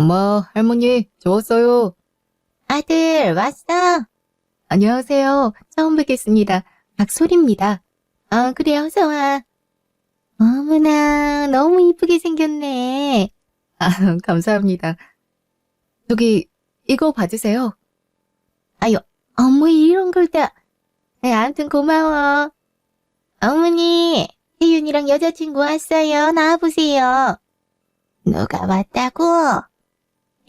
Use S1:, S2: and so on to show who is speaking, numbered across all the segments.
S1: 엄마, 할머니, 저 왔어요.
S2: 아들, 왔어?
S1: 안녕하세요. 처음 뵙겠습니다. 박소리입니다.
S2: 그래, 어서와. 어머나, 너무 이쁘게 생겼네.
S1: 감사합니다. 저기, 이거 받으세요.
S2: 아유, 어머, 이런 걸 다. 아무튼 고마워. 어머니, 혜윤이랑 여자친구 왔어요. 나와보세요. 누가 왔다고?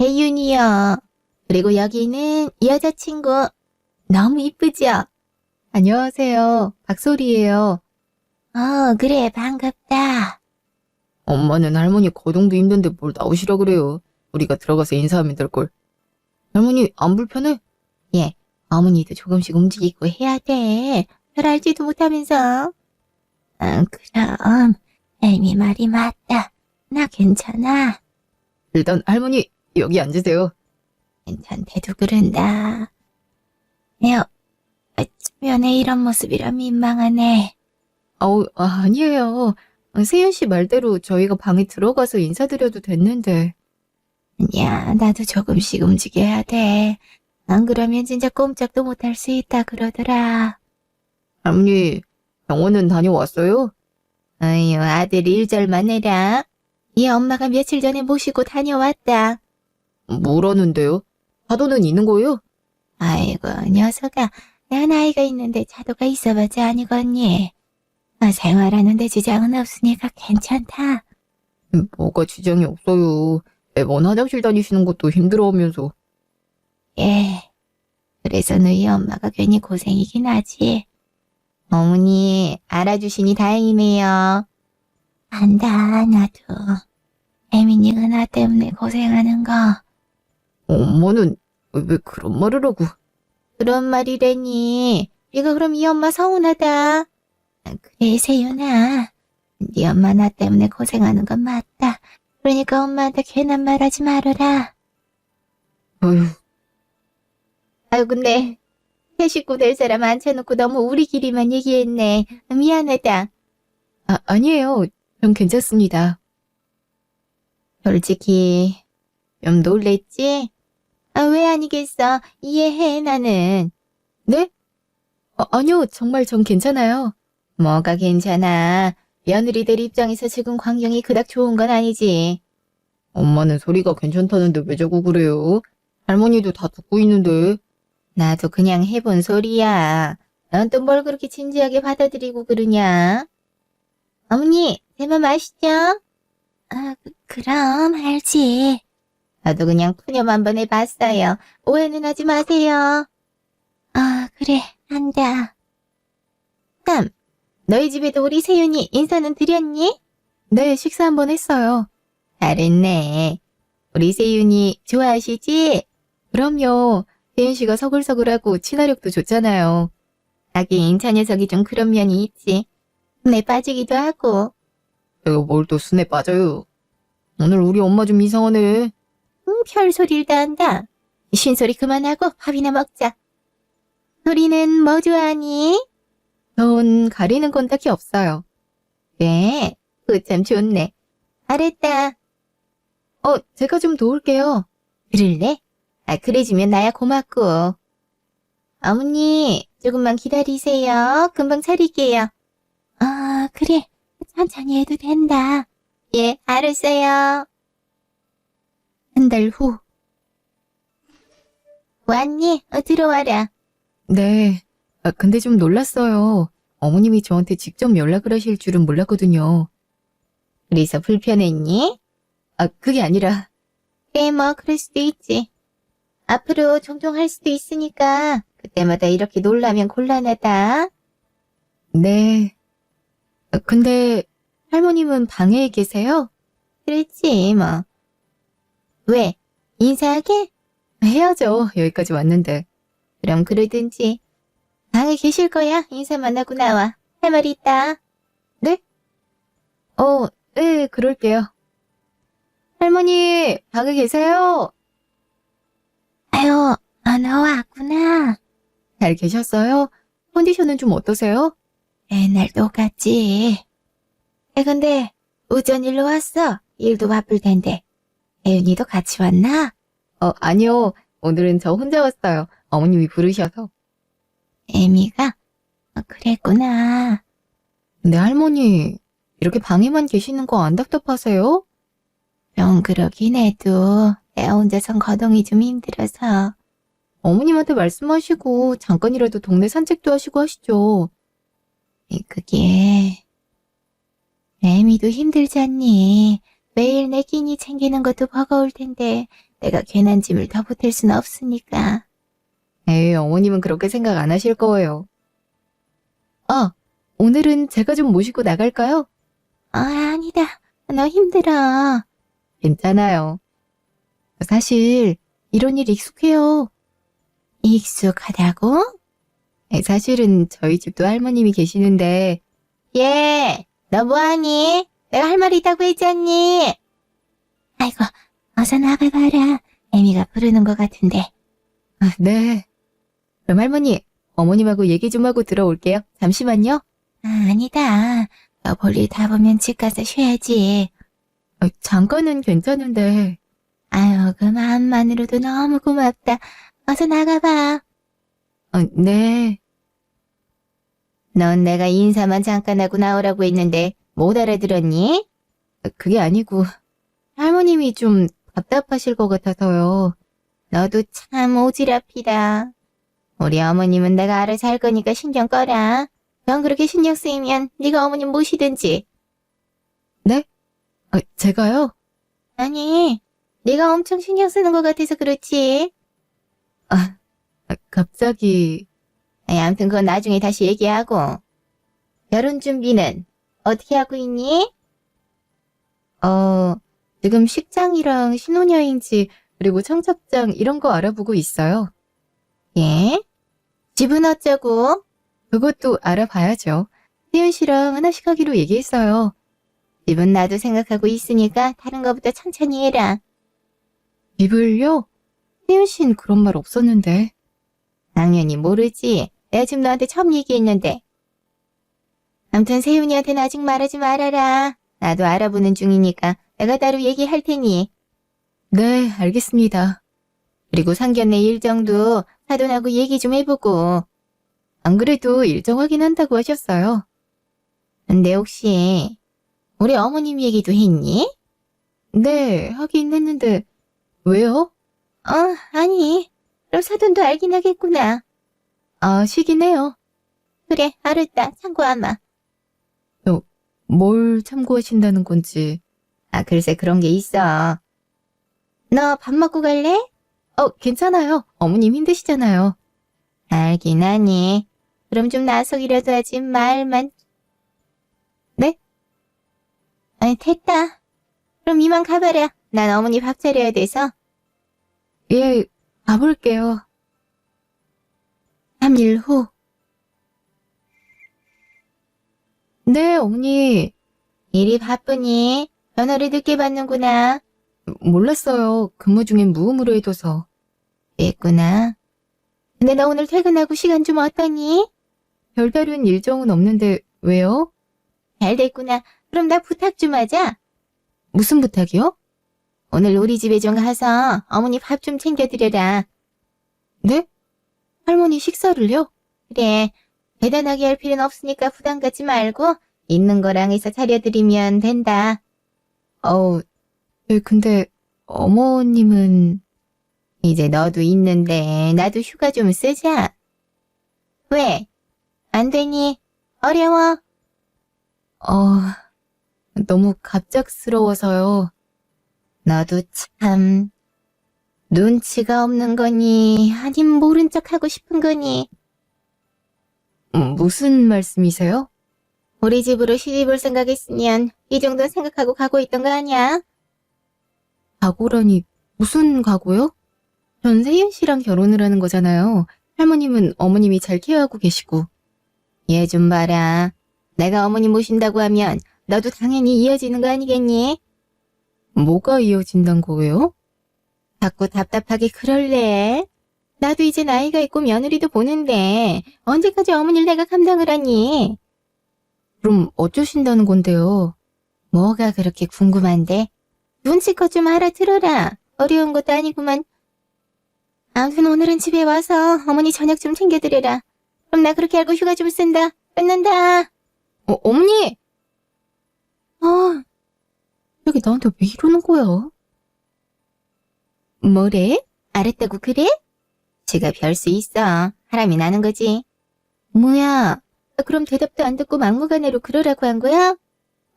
S2: 혜윤이요. 그리고 여기는 여자친구. 너무 이쁘죠?
S1: 안녕하세요. 박소리예요.
S2: 그래, 반갑다.
S1: 엄마는 할머니 거동도 힘든데 뭘 나오시라 그래요. 우리가 들어가서 인사하면 될걸. 할머니, 안 불편해?
S2: 예, 어머니도 조금씩 움직이고 해야 돼. 별 알지도 못하면서. 그럼, 애미 말이 맞다. 나 괜찮아.
S1: 일단 할머니, 여기 앉으세요.
S2: 괜찮대도 그런다. 어쩌면 이런 모습이라 민망하네.
S1: 아니에요. 세윤 씨 말대로 저희가 방에 들어가서 인사드려도 됐는데.
S2: 야, 나도 조금씩 움직여야 돼. 안 그러면 진짜 꼼짝도 못할 수 있다 그러더라.
S1: 할머니, 병원은 다녀왔어요?
S2: 아유, 아들 일절만 해라. 얘 엄마가 며칠 전에 모시고 다녀왔다.
S1: 뭐라는데요? 사도는 있는 거예요?
S2: 아이고, 녀석아. 내 나이가 있는데 자도가 있어봤자 아니겠니? 생활하는데 지장은 없으니까 괜찮다.
S1: 뭐가 지장이 없어요. 매번 화장실 다니시는 것도 힘들어하면서.
S2: 예. 그래서 너희 엄마가 괜히 고생이긴 하지. 어머니, 알아주시니 다행이네요. 안다, 나도. 혜민이가 나 때문에 고생하는 거.
S1: 엄마는 왜 그런 말을 하고.
S2: 그런 말이래니. 네가 그럼 이 엄마 서운하다. 그래, 세윤아. 네 엄마 나 때문에 고생하는 건 맞다. 그러니까 엄마한테 괜한 말 하지 말아라.
S1: 아휴,
S2: 근데 새 식구 될 사람 앉혀놓고 너무 우리끼리만 얘기했네. 미안하다.
S1: 아니에요. 전 괜찮습니다.
S2: 솔직히 좀 놀랬지? 왜 아니겠어. 이해해, 나는.
S1: 네? 아니요, 정말 전 괜찮아요.
S2: 뭐가 괜찮아. 며느리들 입장에서 지금 광경이 그닥 좋은 건 아니지.
S1: 엄마는 소리가 괜찮다는데 왜 자꾸 그래요? 할머니도 다 듣고 있는데.
S2: 나도 그냥 해본 소리야. 넌 또 뭘 그렇게 진지하게 받아들이고 그러냐? 어머니, 제 맘 아시죠? 그럼 알지. 나도 그냥 푸념 한번 해봤어요. 오해는 하지 마세요. 그래, 한다. 너희 집에도 우리 세윤이 인사는 드렸니?
S1: 네, 식사 한번 했어요.
S2: 잘했네. 우리 세윤이 좋아하시지?
S1: 그럼요. 세윤 씨가 서글서글하고 친화력도 좋잖아요.
S2: 하긴 저 녀석이 좀 그런 면이 있지. 내 빠지기도 하고.
S1: 내가 뭘 또 순에 빠져요. 오늘 우리 엄마 좀 이상하네.
S2: 별소리를 다 한다. 쉰소리 그만하고 밥이나 먹자. 소리는 뭐 좋아하니?
S1: 전 가리는 건 딱히 없어요.
S2: 네, 그거 참 좋네. 잘했다.
S1: 제가 좀 도울게요.
S2: 그럴래? 그래주면 나야 고맙고. 어머니, 조금만 기다리세요. 금방 차릴게요. 그래. 천천히 해도 된다. 예, 알았어요.
S1: 한 달 후.
S2: 왔니? 들어와라.
S1: 네. 근데 좀 놀랐어요. 어머님이 저한테 직접 연락을 하실 줄은 몰랐거든요.
S2: 그래서 불편했니?
S1: 그게 아니라.
S2: 그래, 뭐 그럴 수도 있지. 앞으로 종종 할 수도 있으니까 그때마다 이렇게 놀라면 곤란하다.
S1: 네. 근데 할머님은 방에 계세요?
S2: 그렇지, 뭐. 왜? 인사하게?
S1: 해야죠. 여기까지 왔는데.
S2: 그럼 그러든지. 방에 계실 거야? 인사만 하고 나와. 할 말 있다.
S1: 네? 네, 그럴게요. 할머니, 방에 계세요?
S2: 아유, 너 왔구나.
S1: 잘 계셨어요? 컨디션은 좀 어떠세요?
S2: 맨날 똑같지. 근데 어쩐 일로 왔어? 일도 바쁠 텐데. 혜윤이도 같이 왔나?
S1: 아니요. 오늘은 저 혼자 왔어요. 어머님이 부르셔서.
S2: 애미가? 그랬구나.
S1: 근데 할머니, 이렇게 방에만 계시는 거 안 답답하세요?
S2: 좀 그러긴 해도 내가 혼자선 거동이 좀 힘들어서.
S1: 어머님한테 말씀하시고 잠깐이라도 동네 산책도 하시고 하시죠.
S2: 그게 애미도 힘들잖니. 매일 내 끼니 챙기는 것도 버거울 텐데 내가 괜한 짐을 더 보탤 순 없으니까.
S1: 에이, 어머님은 그렇게 생각 안 하실 거예요. 아, 오늘은 제가 좀 모시고 나갈까요?
S2: 아니다. 너 힘들어.
S1: 괜찮아요. 사실 이런 일 익숙해요.
S2: 익숙하다고?
S1: 사실은 저희 집도 할머님이 계시는데
S2: 예, 너 뭐하니? 내가 할 말이 있다고 했잖니? 아이고, 어서 나가봐라. 애미가 부르는 것 같은데.
S1: 네. 그럼 할머니, 어머님하고 얘기 좀 하고 들어올게요. 잠시만요.
S2: 아니다. 너 볼일 다 보면 집 가서 쉬어야지.
S1: 잠깐은 괜찮은데.
S2: 아유, 그 마음만으로도 너무 고맙다. 어서 나가봐.
S1: 네.
S2: 넌 내가 인사만 잠깐 하고 나오라고 했는데 못 알아들었니?
S1: 그게 아니고 할머님이 좀 답답하실 것 같아서요.
S2: 너도 참 오지랖이다. 우리 어머님은 내가 알아서 할 거니까 신경 꺼라. 넌 그렇게 신경 쓰이면 네가 어머님 모시든지.
S1: 네? 제가요?
S2: 아니, 네가 엄청 신경 쓰는 것 같아서 그렇지.
S1: 갑자기
S2: 아무튼 그건 나중에 다시 얘기하고. 결혼 준비는 어떻게 하고 있니?
S1: 지금 식장이랑 신혼여행지 그리고 청첩장 이런 거 알아보고 있어요.
S2: 예? 집은 어쩌고?
S1: 그것도 알아봐야죠. 태윤 씨랑 하나씩 하기로 얘기했어요.
S2: 집은 나도 생각하고 있으니까 다른 거부터 천천히 해라.
S1: 집을요? 태윤 씨는 그런 말 없었는데.
S2: 당연히 모르지. 내가 지금 너한테 처음 얘기했는데. 아무튼 세윤이한테는 아직 말하지 말아라. 나도 알아보는 중이니까 내가 따로 얘기할 테니.
S1: 네, 알겠습니다.
S2: 그리고 상견례 일정도 사돈하고 얘기 좀 해보고.
S1: 안 그래도 일정 확인한다고 하셨어요.
S2: 근데 혹시 우리 어머님 얘기도 했니?
S1: 네, 하긴 했는데 왜요?
S2: 아니. 그럼 사돈도 알긴 하겠구나.
S1: 시긴 해요.
S2: 그래, 알았다. 참고하마.
S1: 뭘 참고하신다는 건지.
S2: 글쎄 그런 게 있어. 너 밥 먹고 갈래?
S1: 괜찮아요. 어머님 힘드시잖아요.
S2: 알긴 하니. 그럼 좀 나서기라도 하지 말만.
S1: 네?
S2: 아니 됐다. 그럼 이만 가봐라. 난 어머니 밥 차려야 돼서.
S1: 예, 가볼게요.
S2: 3일 후.
S1: 네, 어머니.
S2: 일이 바쁘니? 전화를 늦게 받는구나.
S1: 몰랐어요. 근무 중엔 무음으로 해둬서.
S2: 그랬구나. 근데 너 오늘 퇴근하고 시간 좀 어떠니?
S1: 별다른 일정은 없는데 왜요?
S2: 잘 됐구나. 그럼 나 부탁 좀 하자.
S1: 무슨 부탁이요?
S2: 오늘 우리 집에 좀 가서 어머니 밥 좀 챙겨드려라.
S1: 네? 할머니 식사를요?
S2: 그래. 대단하게 할 필요는 없으니까 부담 갖지 말고 있는 거랑 해서 차려드리면 된다.
S1: 네, 근데 어머님은
S2: 이제 너도 있는데 나도 휴가 좀 쓰자. 왜? 안 되니? 어려워?
S1: 너무 갑작스러워서요.
S2: 너도 참 눈치가 없는 거니 아님 모른 척 하고 싶은 거니.
S1: 무슨 말씀이세요?
S2: 우리 집으로 시집올 생각했으면 이 정도는 생각하고 가고 있던 거 아니야?
S1: 각오라니 무슨 각오요? 전 세윤 씨랑 결혼을 하는 거잖아요. 할머님은 어머님이 잘 케어하고 계시고.
S2: 얘 좀 봐라. 내가 어머니 모신다고 하면 너도 당연히 이어지는 거 아니겠니?
S1: 뭐가 이어진단 거예요?
S2: 자꾸 답답하게 그럴래? 나도 이제 나이가 있고 며느리도 보는데 언제까지 어머니를 내가 감당을 하니?
S1: 그럼 어쩌신다는 건데요?
S2: 뭐가 그렇게 궁금한데? 눈치껏 좀 알아들어라. 어려운 것도 아니구만. 아무튼 오늘은 집에 와서 어머니 저녁 좀 챙겨드려라. 그럼 나 그렇게 알고 휴가 좀 쓴다. 끝난다.
S1: 어머니! 여기 나한테 왜 이러는 거야?
S2: 뭐래? 알았다고 그래? 제가 별 수 있어. 하람이 나는 거지. 뭐야? 그럼 대답도 안 듣고 막무가내로 그러라고 한 거야?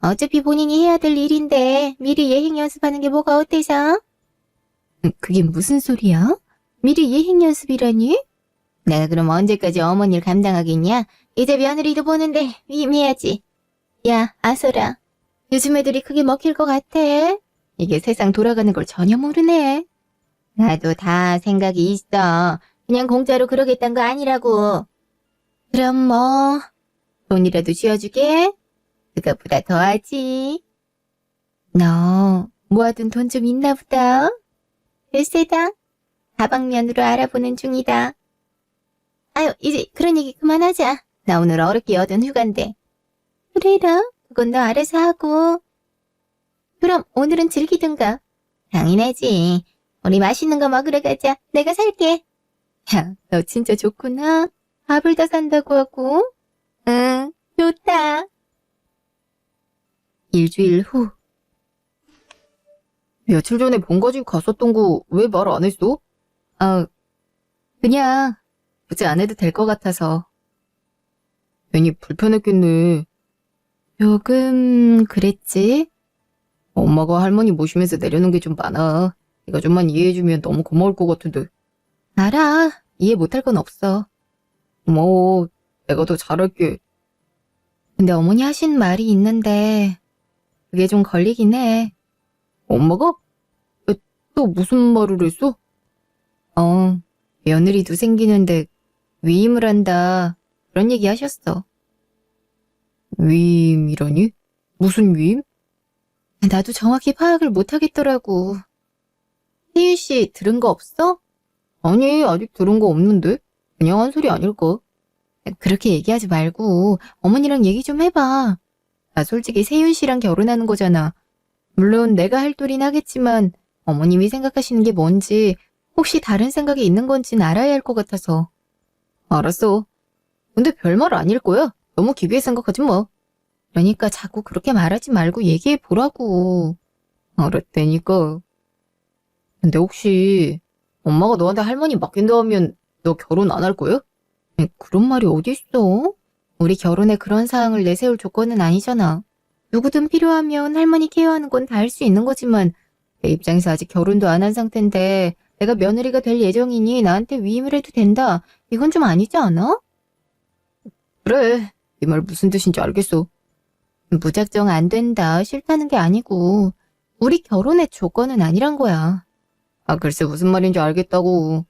S2: 어차피 본인이 해야 될 일인데 미리 예행 연습하는 게 뭐가 어때서?
S1: 그게 무슨 소리야? 미리 예행 연습이라니?
S2: 내가 그럼 언제까지 어머니를 감당하겠냐? 이제 며느리도 보는데 위임해야지. 야, 아서라. 요즘 애들이 그게 먹힐 것 같아.
S1: 이게 세상 돌아가는 걸 전혀 모르네.
S2: 나도 다 생각이 있어. 그냥 공짜로 그러겠다는 거 아니라고. 그럼 뭐 돈이라도 쥐어주게? 그것보다 더하지. 너 모아둔 돈 좀 있나 보다. 글쎄다. 다방면으로 알아보는 중이다. 아유, 이제 그런 얘기 그만하자. 나 오늘 어렵게 얻은 휴가인데. 그래라. 그건 너 알아서 하고. 그럼 오늘은 즐기든가. 당연하지. 우리 맛있는 거 먹으러 가자. 내가 살게.
S1: 야, 너 진짜 좋구나. 밥을 다 산다고 하고.
S2: 응, 좋다.
S1: 일주일 후. 며칠 전에 본가 집 갔었던 거 왜 말 안 했어? 그냥 굳이 안 해도 될 것 같아서. 괜히 불편했겠네. 조금 그랬지? 엄마가 할머니 모시면서 내려놓은 게 좀 많아. 네가 좀만 이해해주면 너무 고마울 것 같은데. 알아. 이해 못할 건 없어. 고마워. 내가 더 잘할게. 근데 어머니 하신 말이 있는데 그게 좀 걸리긴 해. 엄마가? 또 무슨 말을 했어? 며느리도 생기는데 위임을 한다. 그런 얘기 하셨어. 위임이라니? 무슨 위임? 나도 정확히 파악을 못하겠더라고. 혜윤 씨 들은 거 없어? 아니, 아직 들은 거 없는데? 그냥 한 소리 아닐까? 그렇게 얘기하지 말고 어머니랑 얘기 좀 해봐. 나 솔직히 세윤 씨랑 결혼하는 거잖아. 물론 내가 할 도리는 하겠지만 어머님이 생각하시는 게 뭔지 혹시 다른 생각이 있는 건지는 알아야 할 것 같아서. 알았어. 근데 별말 아닐 거야. 너무 기괴해 생각하지 마. 그러니까 자꾸 그렇게 말하지 말고 얘기해 보라고. 알았다니까. 근데 혹시 엄마가 너한테 할머니 맡긴다 하면 너 결혼 안 할 거야? 그런 말이 어딨어? 우리 결혼에 그런 사항을 내세울 조건은 아니잖아. 누구든 필요하면 할머니 케어하는 건 다 할 수 있는 거지만 내 입장에서 아직 결혼도 안 한 상태인데 내가 며느리가 될 예정이니 나한테 위임을 해도 된다. 이건 좀 아니지 않아? 그래. 네 말 무슨 뜻인지 알겠어. 무작정 안 된다. 싫다는 게 아니고 우리 결혼의 조건은 아니란 거야. 글쎄 무슨 말인지 알겠다고.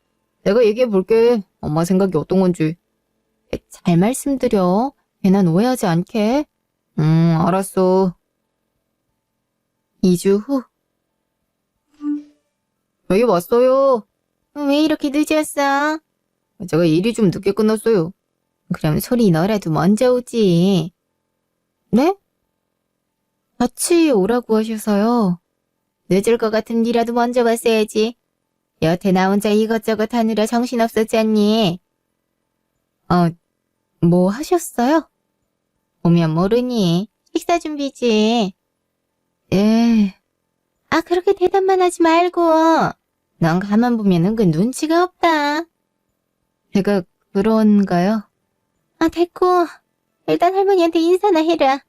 S1: 내가 얘기해 볼게. 엄마 생각이 어떤 건지. 잘 말씀드려. 괜한 오해하지 않게. 알았어. 2주 후. 저희 왔어요.
S2: 왜 이렇게 늦었어?
S1: 제가 일이 좀 늦게 끝났어요.
S2: 그럼 소리 너라도 먼저 오지.
S1: 네? 같이 오라고 하셔서요.
S2: 늦을 것 같으면 니라도 먼저 왔어야지. 여태 나 혼자 이것저것 하느라 정신없었잖니.
S1: 뭐 하셨어요?
S2: 오면 모르니. 식사 준비지.
S1: 예.
S2: 그렇게 대답만 하지 말고. 넌 가만 보면 은근 눈치가 없다.
S1: 제가 그런가요?
S2: 됐고. 일단 할머니한테 인사나 해라.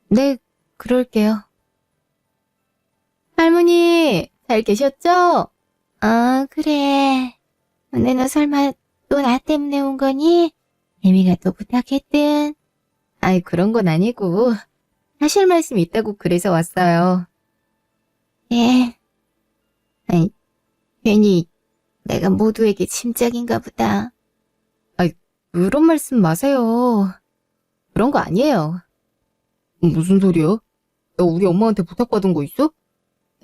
S1: 네, 그럴게요. 할머니, 잘 계셨죠?
S2: 그래. 근데 너 설마 또 나 때문에 온 거니? 애미가 또 부탁했든.
S1: 그런 건 아니고 하실 말씀 있다고 그래서 왔어요.
S2: 예. 괜히 내가 모두에게 침짝인가 보다.
S1: 그런 말씀 마세요. 그런 거 아니에요. 무슨 소리야? 너 우리 엄마한테 부탁받은 거 있어?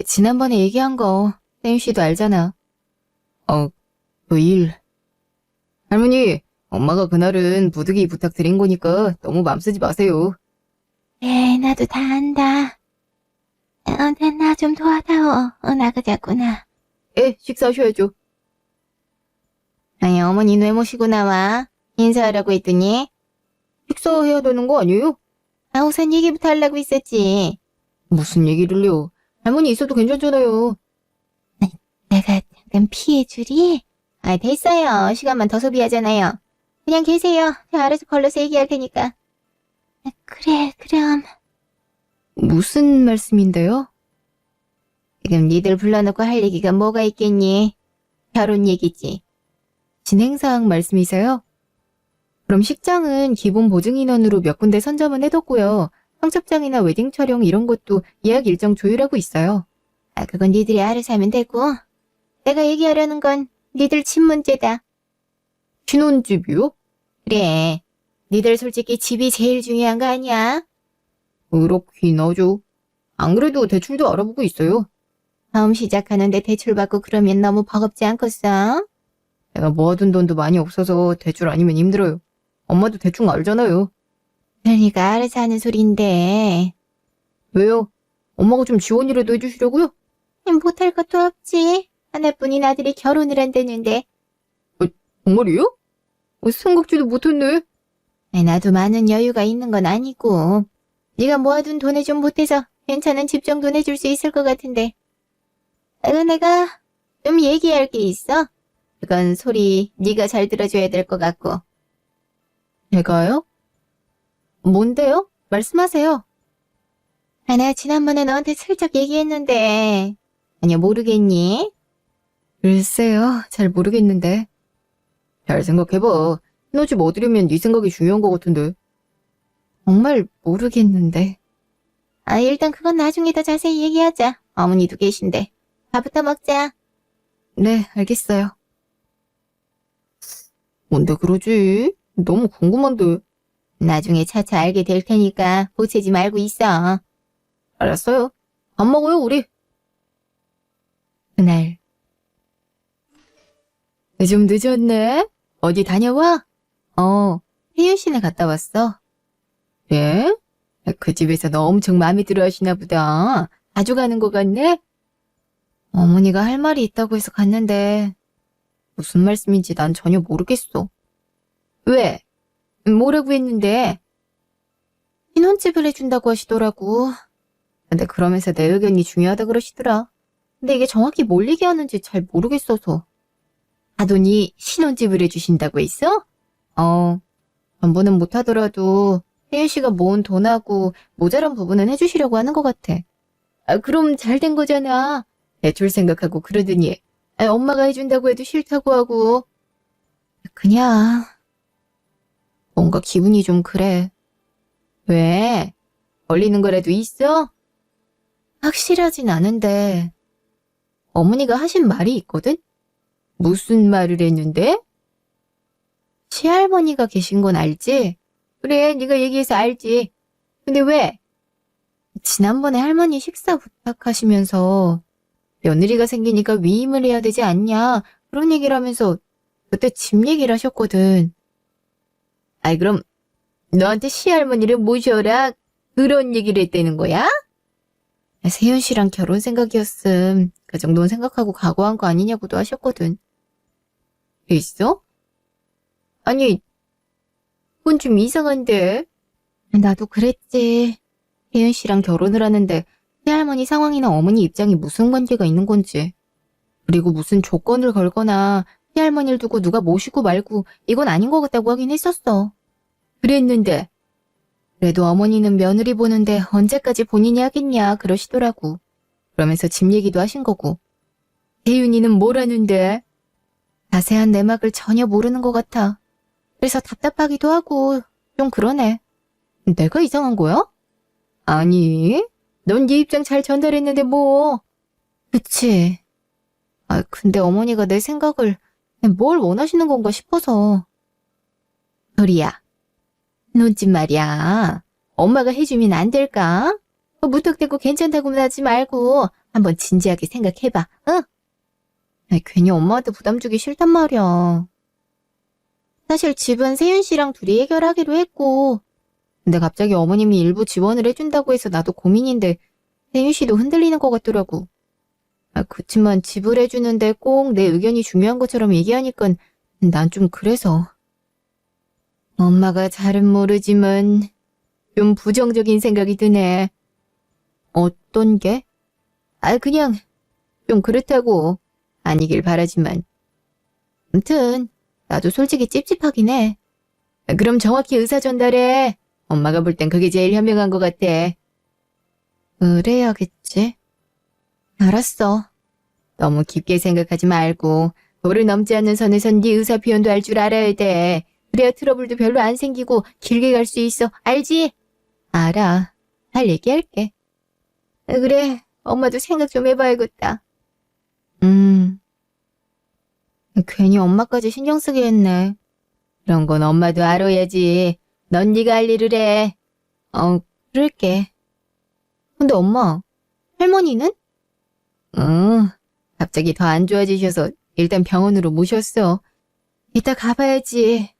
S1: 지난번에 얘기한 거 세윤 씨도 알잖아. 그 일. 할머니, 엄마가 그날은 부득이 부탁드린 거니까 너무 맘 쓰지 마세요.
S2: 나도 다 안다. 나 좀 도와다오. 나가자꾸나.
S1: 식사하셔야죠.
S2: 아니, 어머니 왜 모시고 나와? 인사하라고 했더니.
S1: 식사해야 되는 거 아니에요?
S2: 우선 얘기부터 하려고 했었지.
S1: 무슨 얘기를요? 할머니 있어도 괜찮잖아요.
S2: 내가 잠깐 피해주리? 됐어요. 시간만 더 소비하잖아요. 그냥 계세요. 제가 알아서 걸러서 얘기할 테니까. 그래, 그럼.
S1: 무슨 말씀인데요?
S2: 지금 니들 불러놓고 할 얘기가 뭐가 있겠니? 결혼 얘기지.
S1: 진행사항 말씀이세요? 그럼 식장은 기본 보증 인원으로 몇 군데 선점은 해뒀고요. 청첩장이나 웨딩 촬영 이런 것도 예약 일정 조율하고 있어요.
S2: 그건 니들이 알아서 하면 되고. 내가 얘기하려는 건 니들 집 문제다.
S1: 신혼집이요?
S2: 그래. 니들 솔직히 집이 제일 중요한 거 아니야?
S1: 그렇긴 하죠. 안 그래도 대출도 알아보고 있어요.
S2: 처음 시작하는데 대출 받고 그러면 너무 버겁지 않겠어?
S1: 내가 모아둔 돈도 많이 없어서 대출 아니면 힘들어요. 엄마도 대충 알잖아요.
S2: 그러니까 알아서 하는 소린데.
S1: 왜요? 엄마가 좀 지원이라도 해주시려고요?
S2: 못할 것도 없지. 하나뿐인 아들이 결혼을 한다는데.
S1: 정말이요? 생각지도 못했네.
S2: 나도 많은 여유가 있는 건 아니고. 네가 모아둔 돈에 좀 보태서 괜찮은 집 정도 내줄 수 있을 것 같은데. 내가 좀 얘기할 게 있어. 그건 소리 네가 잘 들어줘야 될 것 같고.
S1: 제가요? 뭔데요? 말씀하세요.
S2: 나 지난번에 너한테 슬쩍 얘기했는데. 아니야, 모르겠니?
S1: 글쎄요, 잘 모르겠는데. 잘 생각해봐. 신혼집 얻으려면 네 생각이 중요한 것 같은데. 정말 모르겠는데.
S2: 일단 그건 나중에 더 자세히 얘기하자. 어머니도 계신데. 밥부터 먹자.
S1: 네, 알겠어요. 뭔데 그러지? 너무 궁금한데.
S2: 나중에 차차 알게 될 테니까 보채지 말고 있어.
S1: 알았어요. 밥 먹어요, 우리.
S2: 그날.
S1: 좀 늦었네? 어디 다녀와? 혜윤 씨네 갔다 왔어. 예? 그 집에서 너 엄청 마음에 들어 하시나 보다. 자주 가는 것 같네? 어머니가 할 말이 있다고 해서 갔는데 무슨 말씀인지 난 전혀 모르겠어. 왜? 뭐라고 했는데? 신혼집을 해준다고 하시더라고. 근데 그러면서 내 의견이 중요하다 그러시더라. 근데 이게 정확히 뭘 얘기하는지 잘 모르겠어서. 아돈이 신혼집을 해주신다고 했어? 전부는 못하더라도 혜윤 씨가 모은 돈하고 모자란 부분은 해주시려고 하는 것 같아. 그럼 잘 된 거잖아. 대출 생각하고 그러더니 엄마가 해준다고 해도 싫다고 하고. 그냥 뭔가 기분이 좀 그래. 왜? 걸리는 거라도 있어? 확실하진 않은데 어머니가 하신 말이 있거든? 무슨 말을 했는데? 시할머니가 계신 건 알지? 그래, 네가 얘기해서 알지. 근데 왜? 지난번에 할머니 식사 부탁하시면서 며느리가 생기니까 위임을 해야 되지 않냐 그런 얘기를 하면서 그때 집 얘기를 하셨거든. 그럼 너한테 시할머니를 모셔라 그런 얘기를 했다는 거야? 세윤 씨랑 결혼 생각이었음. 그 정도는 생각하고 각오한 거 아니냐고도 하셨거든. 있어? 아니, 그건 좀 이상한데. 나도 그랬지. 혜윤 씨랑 결혼을 하는데 새할머니 상황이나 어머니 입장이 무슨 관계가 있는 건지. 그리고 무슨 조건을 걸거나 새할머니를 두고 누가 모시고 말고 이건 아닌 것 같다고 하긴 했었어. 그랬는데. 그래도 어머니는 며느리 보는데 언제까지 본인이 하겠냐 그러시더라고. 그러면서 집 얘기도 하신 거고. 혜윤이는 뭘 하는데? 자세한 내막을 전혀 모르는 것 같아. 그래서 답답하기도 하고 좀 그러네. 내가 이상한 거야? 아니, 넌 네 입장 잘 전달했는데 뭐. 그치. 근데 어머니가 내 생각을 뭘 원하시는 건가 싶어서. 소리야. 눈짓 말이야. 엄마가 해주면 안 될까? 무턱대고 괜찮다고만 하지 말고 한번 진지하게 생각해봐, 응? 괜히 엄마한테 부담 주기 싫단 말이야. 사실 집은 세윤 씨랑 둘이 해결하기로 했고 근데 갑자기 어머님이 일부 지원을 해준다고 해서 나도 고민인데 혜윤 씨도 흔들리는 것 같더라고. 그치만 집을 해주는데 꼭 내 의견이 중요한 것처럼 얘기하니까 난 좀 그래서. 엄마가 잘은 모르지만 좀 부정적인 생각이 드네. 어떤 게? 그냥 좀 그렇다고. 아니길 바라지만. 암튼 나도 솔직히 찝찝하긴 해. 그럼 정확히 의사 전달해. 엄마가 볼 땐 그게 제일 현명한 것 같아. 그래야겠지. 알았어. 너무 깊게 생각하지 말고 도를 넘지 않는 선에선 네 의사 표현도 할 줄 알아야 돼. 그래야 트러블도 별로 안 생기고 길게 갈 수 있어. 알지? 알아. 잘 얘기할게. 그래. 엄마도 생각 좀 해봐야겠다. 괜히 엄마까지 신경 쓰게 했네. 그런 건 엄마도 알아야지. 넌 네가 할 일을 해. 그럴게. 근데 엄마, 할머니는? 갑자기 더 안 좋아지셔서 일단 병원으로 모셨어. 이따 가봐야지.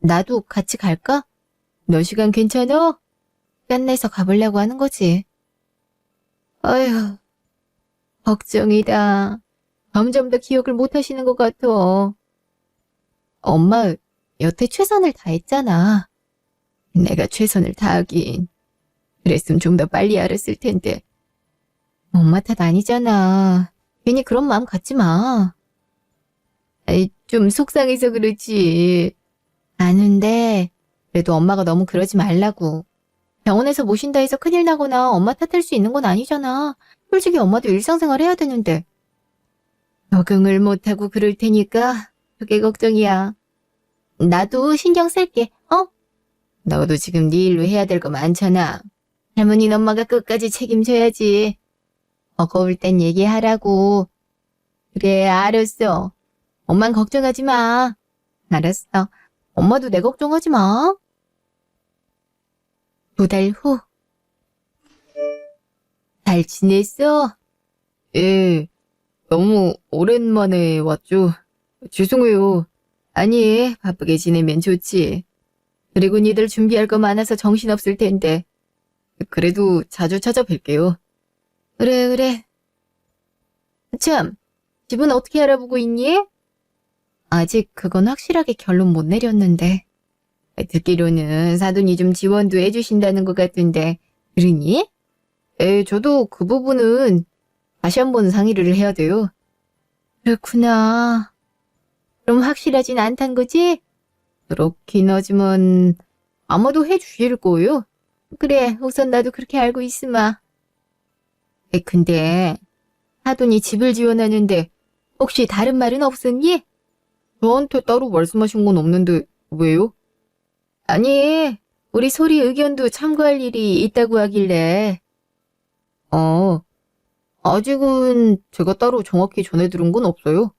S1: 나도 같이 갈까? 너 시간 괜찮아? 시간 내서 가보려고 하는 거지. 아휴, 걱정이다. 점점 더 기억을 못 하시는 것 같아. 엄마, 여태 최선을 다했잖아. 내가 최선을 다하긴. 그랬으면 좀 더 빨리 알았을 텐데. 엄마 탓 아니잖아. 괜히 그런 마음 갖지 마. 좀 속상해서 그렇지. 아는데 그래도 엄마가 너무 그러지 말라고. 병원에서 모신다 해서 큰일 나거나 엄마 탓할 수 있는 건 아니잖아. 솔직히 엄마도 일상생활 해야 되는데. 적응을 못하고 그럴 테니까 그게 걱정이야. 나도 신경 쓸게. 너도 지금 네 일로 해야 될 거 많잖아. 할머니는 엄마가 끝까지 책임져야지. 버거울 땐 얘기하라고. 그래, 알았어. 엄만 걱정하지 마. 알았어. 엄마도 내 걱정하지 마. 2달 후. 잘 지냈어? 예, 너무 오랜만에 왔죠. 죄송해요. 아니, 바쁘게 지내면 좋지. 그리고 니들 준비할 거 많아서 정신없을 텐데. 그래도 자주 찾아뵐게요. 그래. 참, 집은 어떻게 알아보고 있니? 아직 그건 확실하게 결론 못 내렸는데. 듣기로는 사돈이 좀 지원도 해주신다는 것 같은데, 그러니? 저도 그 부분은 다시 한번 상의를 해야 돼요. 그렇구나. 그럼 확실하진 않단 거지? 그렇긴 하지만 아마도 해주실 거예요. 그래, 우선 나도 그렇게 알고 있으마. 근데 사돈이 집을 지원하는데 혹시 다른 말은 없었니? 저한테 따로 말씀하신 건 없는데 왜요? 아니, 우리 소리 의견도 참고할 일이 있다고 하길래. 아직은 제가 따로 정확히 전해들은 건 없어요.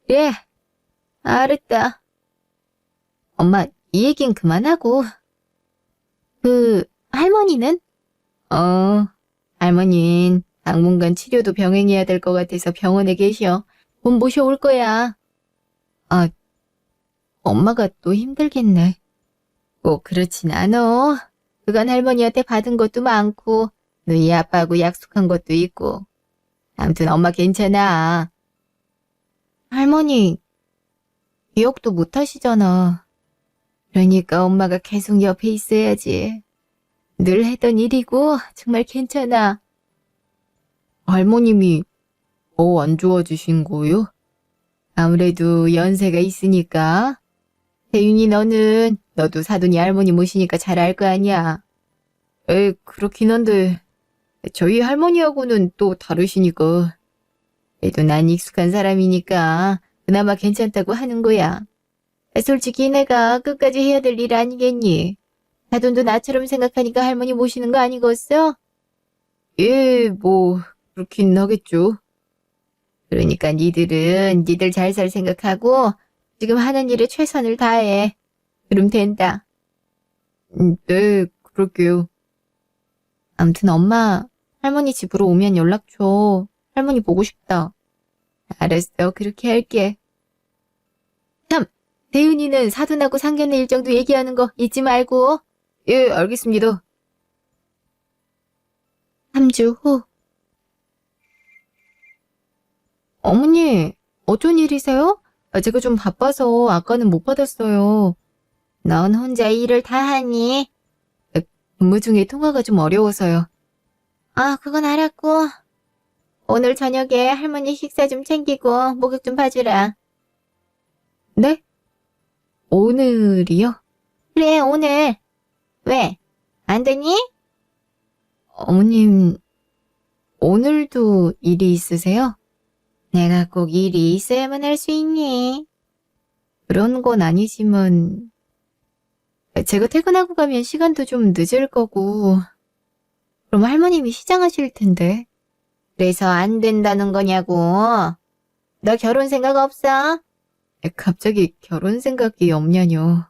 S1: 그래, 알았다. 엄마, 이 얘긴 그만하고. 할머니는? 할머닌 당분간 치료도 병행해야 될 것 같아서 병원에 계셔. 곧 모셔올 거야. 엄마가 또 힘들겠네. 꼭 그렇진 않아. 그간 할머니한테 받은 것도 많고 너희 아빠하고 약속한 것도 있고. 아무튼 엄마 괜찮아. 할머니 기억도 못 하시잖아. 그러니까 엄마가 계속 옆에 있어야지. 늘 했던 일이고 정말 괜찮아. 할머님이 안 좋아지신 거요? 아무래도 연세가 있으니까. 태윤이 너도 사돈이 할머니 모시니까 잘 알 거 아니야. 그렇긴 한데 저희 할머니하고는 또 다르시니까. 그래도 난 익숙한 사람이니까 그나마 괜찮다고 하는 거야. 솔직히 내가 끝까지 해야 될 일 아니겠니? 사돈도 나처럼 생각하니까 할머니 모시는 거 아니겠어? 예, 뭐 그렇긴 하겠죠. 그러니까 니들은 니들 잘 살 생각하고 지금 하는 일에 최선을 다해. 그럼 된다. 네, 그럴게요. 아무튼 엄마, 할머니 집으로 오면 연락 줘. 할머니 보고 싶다. 알았어, 그렇게 할게. 참, 대윤이는 사돈하고 상견례 일정도 얘기하는 거 잊지 말고. 예, 알겠습니다. 3주 후. 어머니, 어쩐 일이세요? 제가 좀 바빠서 아까는 못 받았어요.
S2: 넌 혼자 일을 다 하니?
S1: 근무 중에 통화가 좀 어려워서요.
S2: 그건 알았고. 오늘 저녁에 할머니 식사 좀 챙기고 목욕 좀 봐주라.
S1: 네? 오늘이요?
S2: 그래, 오늘. 왜? 안 되니?
S1: 어머님, 오늘도 일이 있으세요?
S2: 내가 꼭 일이 있어야만 할 수 있니?
S1: 그런 건 아니지만, 제가 퇴근하고 가면 시간도 좀 늦을 거고, 그럼 할머님이 시장하실 텐데.
S2: 그래서 안 된다는 거냐고. 너 결혼 생각 없어?
S1: 갑자기 결혼 생각이 없냐뇨.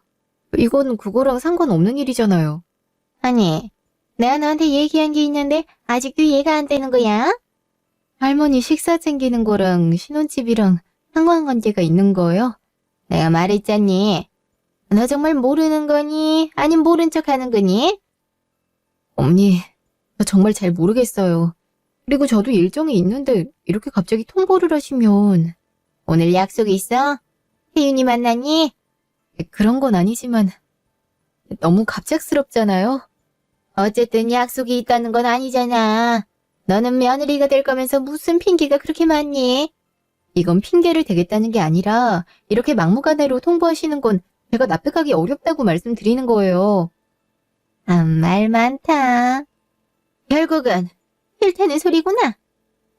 S1: 이건 그거랑 상관없는 일이잖아요.
S2: 아니, 내가 너한테 얘기한 게 있는데 아직도 이해가 안 되는 거야?
S1: 할머니 식사 챙기는 거랑 신혼집이랑 상관관계가 있는 거예요?
S2: 내가 말했잖니. 너 정말 모르는 거니? 아님 모른 척 하는 거니?
S1: 어머니, 저 정말 잘 모르겠어요. 그리고 저도 일정이 있는데 이렇게 갑자기 통보를 하시면
S2: 오늘 약속 있어? 혜윤이 만나니?
S1: 그런 건 아니지만 너무 갑작스럽잖아요.
S2: 어쨌든 약속이 있다는 건 아니잖아. 너는 며느리가 될 거면서 무슨 핑계가 그렇게 많니?
S1: 이건 핑계를 대겠다는 게 아니라 이렇게 막무가내로 통보하시는 건 제가 납득하기 어렵다고 말씀드리는 거예요.
S2: 말 많다. 결국은 싫다는 소리구나.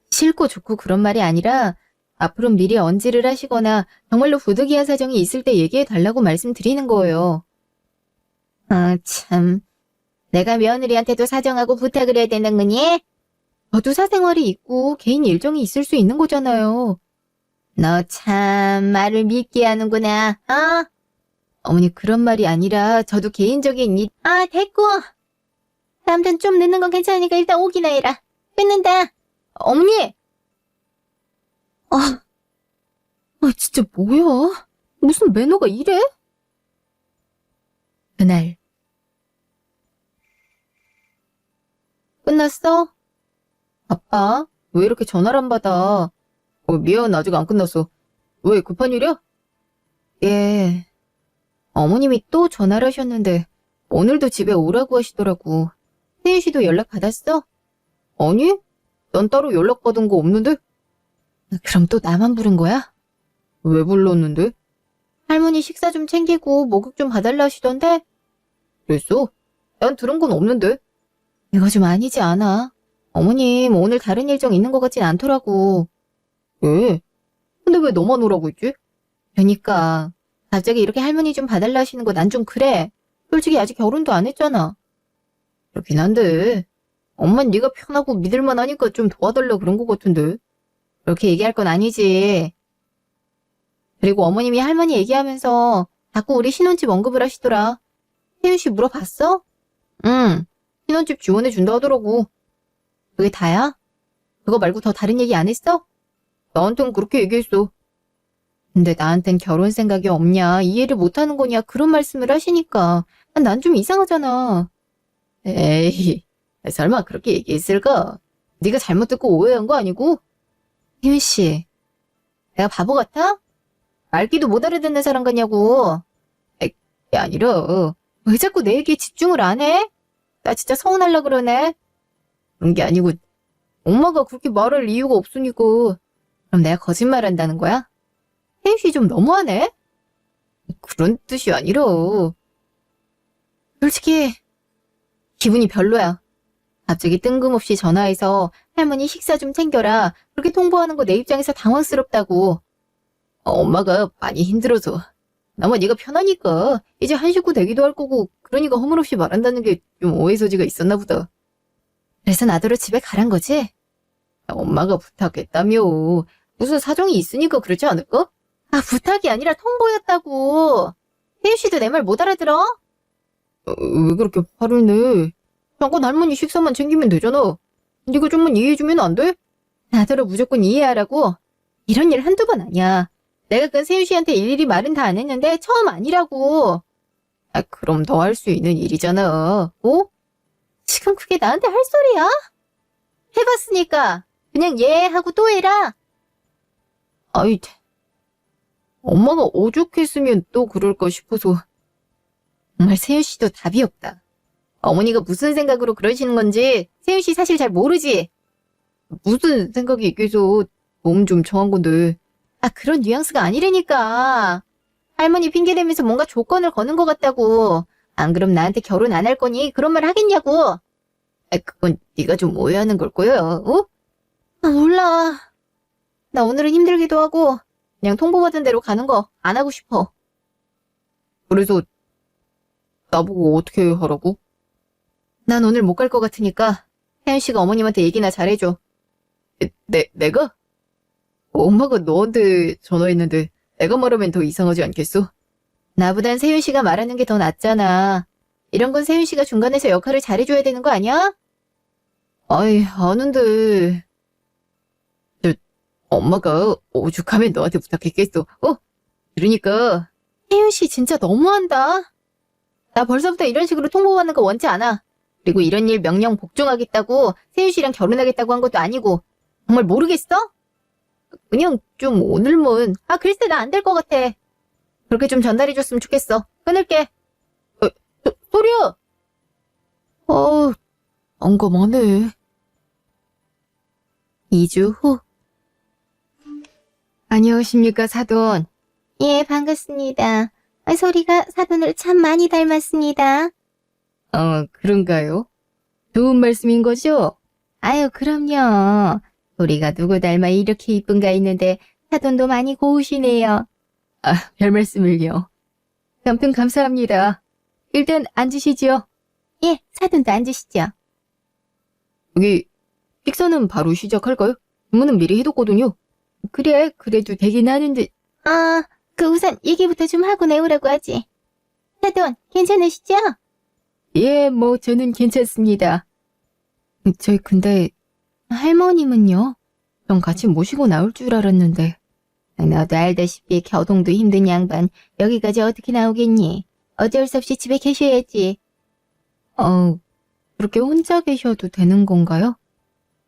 S1: 싫고 좋고 그런 말이 아니라 앞으로 미리 언질을 하시거나 정말로 부득이한 사정이 있을 때 얘기해 달라고 말씀드리는 거예요.
S2: 참. 내가 며느리한테도 사정하고 부탁을 해야 되는 거니?
S1: 저도 사생활이 있고 개인 일정이 있을 수 있는 거잖아요.
S2: 너 참 말을 믿게 하는구나.
S1: 어머니 그런 말이 아니라 저도 개인적인
S2: 됐고. 아무튼 좀 늦는 건 괜찮으니까 일단 오기나 해라. 끊는다.
S1: 어머니! 진짜 뭐야? 무슨 매너가 이래? 그날 끝났어? 아빠, 왜 이렇게 전화를 안 받아? 미안, 아직 안 끝났어. 왜, 급한 일이야? 예. 어머님이 또 전화를 하셨는데 오늘도 집에 오라고 하시더라고. 혜인 씨도 연락 받았어? 아니, 난 따로 연락받은 거 없는데? 그럼 또 나만 부른 거야? 왜 불렀는데? 할머니 식사 좀 챙기고 목욕 좀 봐달라 하시던데? 그랬어? 난 들은 건 없는데. 이거 좀 아니지 않아? 어머님 오늘 다른 일정 있는 것 같진 않더라고. 왜? 근데 왜 너만 오라고 했지? 그러니까 갑자기 이렇게 할머니 좀 봐달라 하시는 거 난 좀 그래. 솔직히 아직 결혼도 안 했잖아. 그렇긴 한데 엄만 네가 편하고 믿을만 하니까 좀 도와달라 그런 것 같은데. 그렇게 얘기할 건 아니지. 그리고 어머님이 할머니 얘기하면서 자꾸 우리 신혼집 언급을 하시더라. 혜윤 씨 물어봤어? 응. 신혼집 지원해 준다 하더라고. 그게 다야? 그거 말고 더 다른 얘기 안 했어? 나한텐 그렇게 얘기했어. 근데 나한텐 결혼 생각이 없냐, 이해를 못하는 거냐 그런 말씀을 하시니까 난 좀 이상하잖아. 에이, 설마 그렇게 얘기했을까? 네가 잘못 듣고 오해한 거 아니고? 혜윤 씨, 내가 바보 같아? 말귀도 못 알아듣는 사람 같냐고. 그게 아니라 왜 자꾸 내 얘기에 집중을 안 해? 나 진짜 서운하려 그러네. 그런 게 아니고 엄마가 그렇게 말할 이유가 없으니까. 그럼 내가 거짓말한다는 거야? 혜윤 씨 좀 너무하네? 그런 뜻이 아니라 솔직히 기분이 별로야. 갑자기 뜬금없이 전화해서 할머니 식사 좀 챙겨라 그렇게 통보하는 거 내 입장에서 당황스럽다고. 엄마가 많이 힘들어서 나만 네가 편하니까 이제 한 식구 되기도 할 거고 그러니까 허물없이 말한다는 게 좀 오해 소지가 있었나 보다. 그래서 나더러 집에 가란 거지? 엄마가 부탁했다며. 무슨 사정이 있으니까 그러지 않을까? 부탁이 아니라 통보였다고. 혜윤 씨도 내 말 못 알아들어? 왜 그렇게 화를 내? 잠깐 할머니 식사만 챙기면 되잖아. 네가 좀만 이해해주면 안 돼? 나더러 무조건 이해하라고? 이런 일 한두 번 아니야. 내가 그 세윤 씨한테 일일이 말은 다 안 했는데 처음 아니라고. 그럼 더 할 수 있는 일이잖아. 지금 그게 나한테 할 소리야? 해봤으니까 그냥 예 하고 또 해라. 아이, 엄마가 오죽했으면 또 그럴까 싶어서. 정말 세윤 씨도 답이 없다. 어머니가 무슨 생각으로 그러시는 건지 세윤 씨 사실 잘 모르지. 무슨 생각이 있겠어. 몸 좀 정한 건데. 아, 그런 뉘앙스가 아니라니까. 할머니 핑계대면서 뭔가 조건을 거는 것 같다고. 안 그럼 나한테 결혼 안 할 거니? 그런 말 하겠냐고. 아, 그건 네가 좀 오해하는 걸 거야. 어? 아, 몰라. 나 오늘은 힘들기도 하고 그냥 통보받은 대로 가는 거 안 하고 싶어. 그래서 나보고 어떻게 하라고? 난 오늘 못 갈 것 같으니까 혜연 씨가 어머님한테 얘기나 잘해줘. 내가? 엄마가 너한테 전화했는데 내가 말하면 더 이상하지 않겠어? 나보단 세윤 씨가 말하는 게 더 낫잖아. 이런 건 세윤 씨가 중간에서 역할을 잘해줘야 되는 거 아니야? 아이, 아는데. 엄마가 오죽하면 너한테 부탁했겠어. 그러니까 혜윤 씨 진짜 너무한다. 나 벌써부터 이런 식으로 통보받는 거 원치 않아. 그리고 이런 일 명령 복종하겠다고 세윤 씨랑 결혼하겠다고 한 것도 아니고. 정말 모르겠어? 그냥 좀 오늘만. 아, 글쎄 나 안 될 것 같아. 그렇게 좀 전달해줬으면 좋겠어. 끊을게. 소리야! 난감하네. 2주 후. 안녕하십니까, 사돈.
S2: 예, 반갑습니다. 소리가 사돈을 참 많이 닮았습니다.
S1: 그런가요? 좋은 말씀인 거죠?
S2: 아유, 그럼요. 소리가 누구 닮아 이렇게 이쁜가 했는데 사돈도 많이 고우시네요.
S1: 별 말씀을요. 아무튼 감사합니다. 일단 앉으시지요.
S2: 예, 사돈도 앉으시죠.
S1: 여기 식사는 바로 시작할까요? 주문은 미리 해뒀거든요. 그래, 그래도 되긴 하는데.
S2: 그 우선 얘기부터 좀 하고 내오라고 하지. 사돈, 괜찮으시죠?
S1: 예, 뭐 저는 괜찮습니다. 저희 근데 할머님은요? 전 같이 모시고 나올 줄 알았는데.
S2: 너도 알다시피 교통도 힘든 양반 여기까지 어떻게 나오겠니? 어쩔 수 없이 집에 계셔야지.
S1: 그렇게 혼자 계셔도 되는 건가요?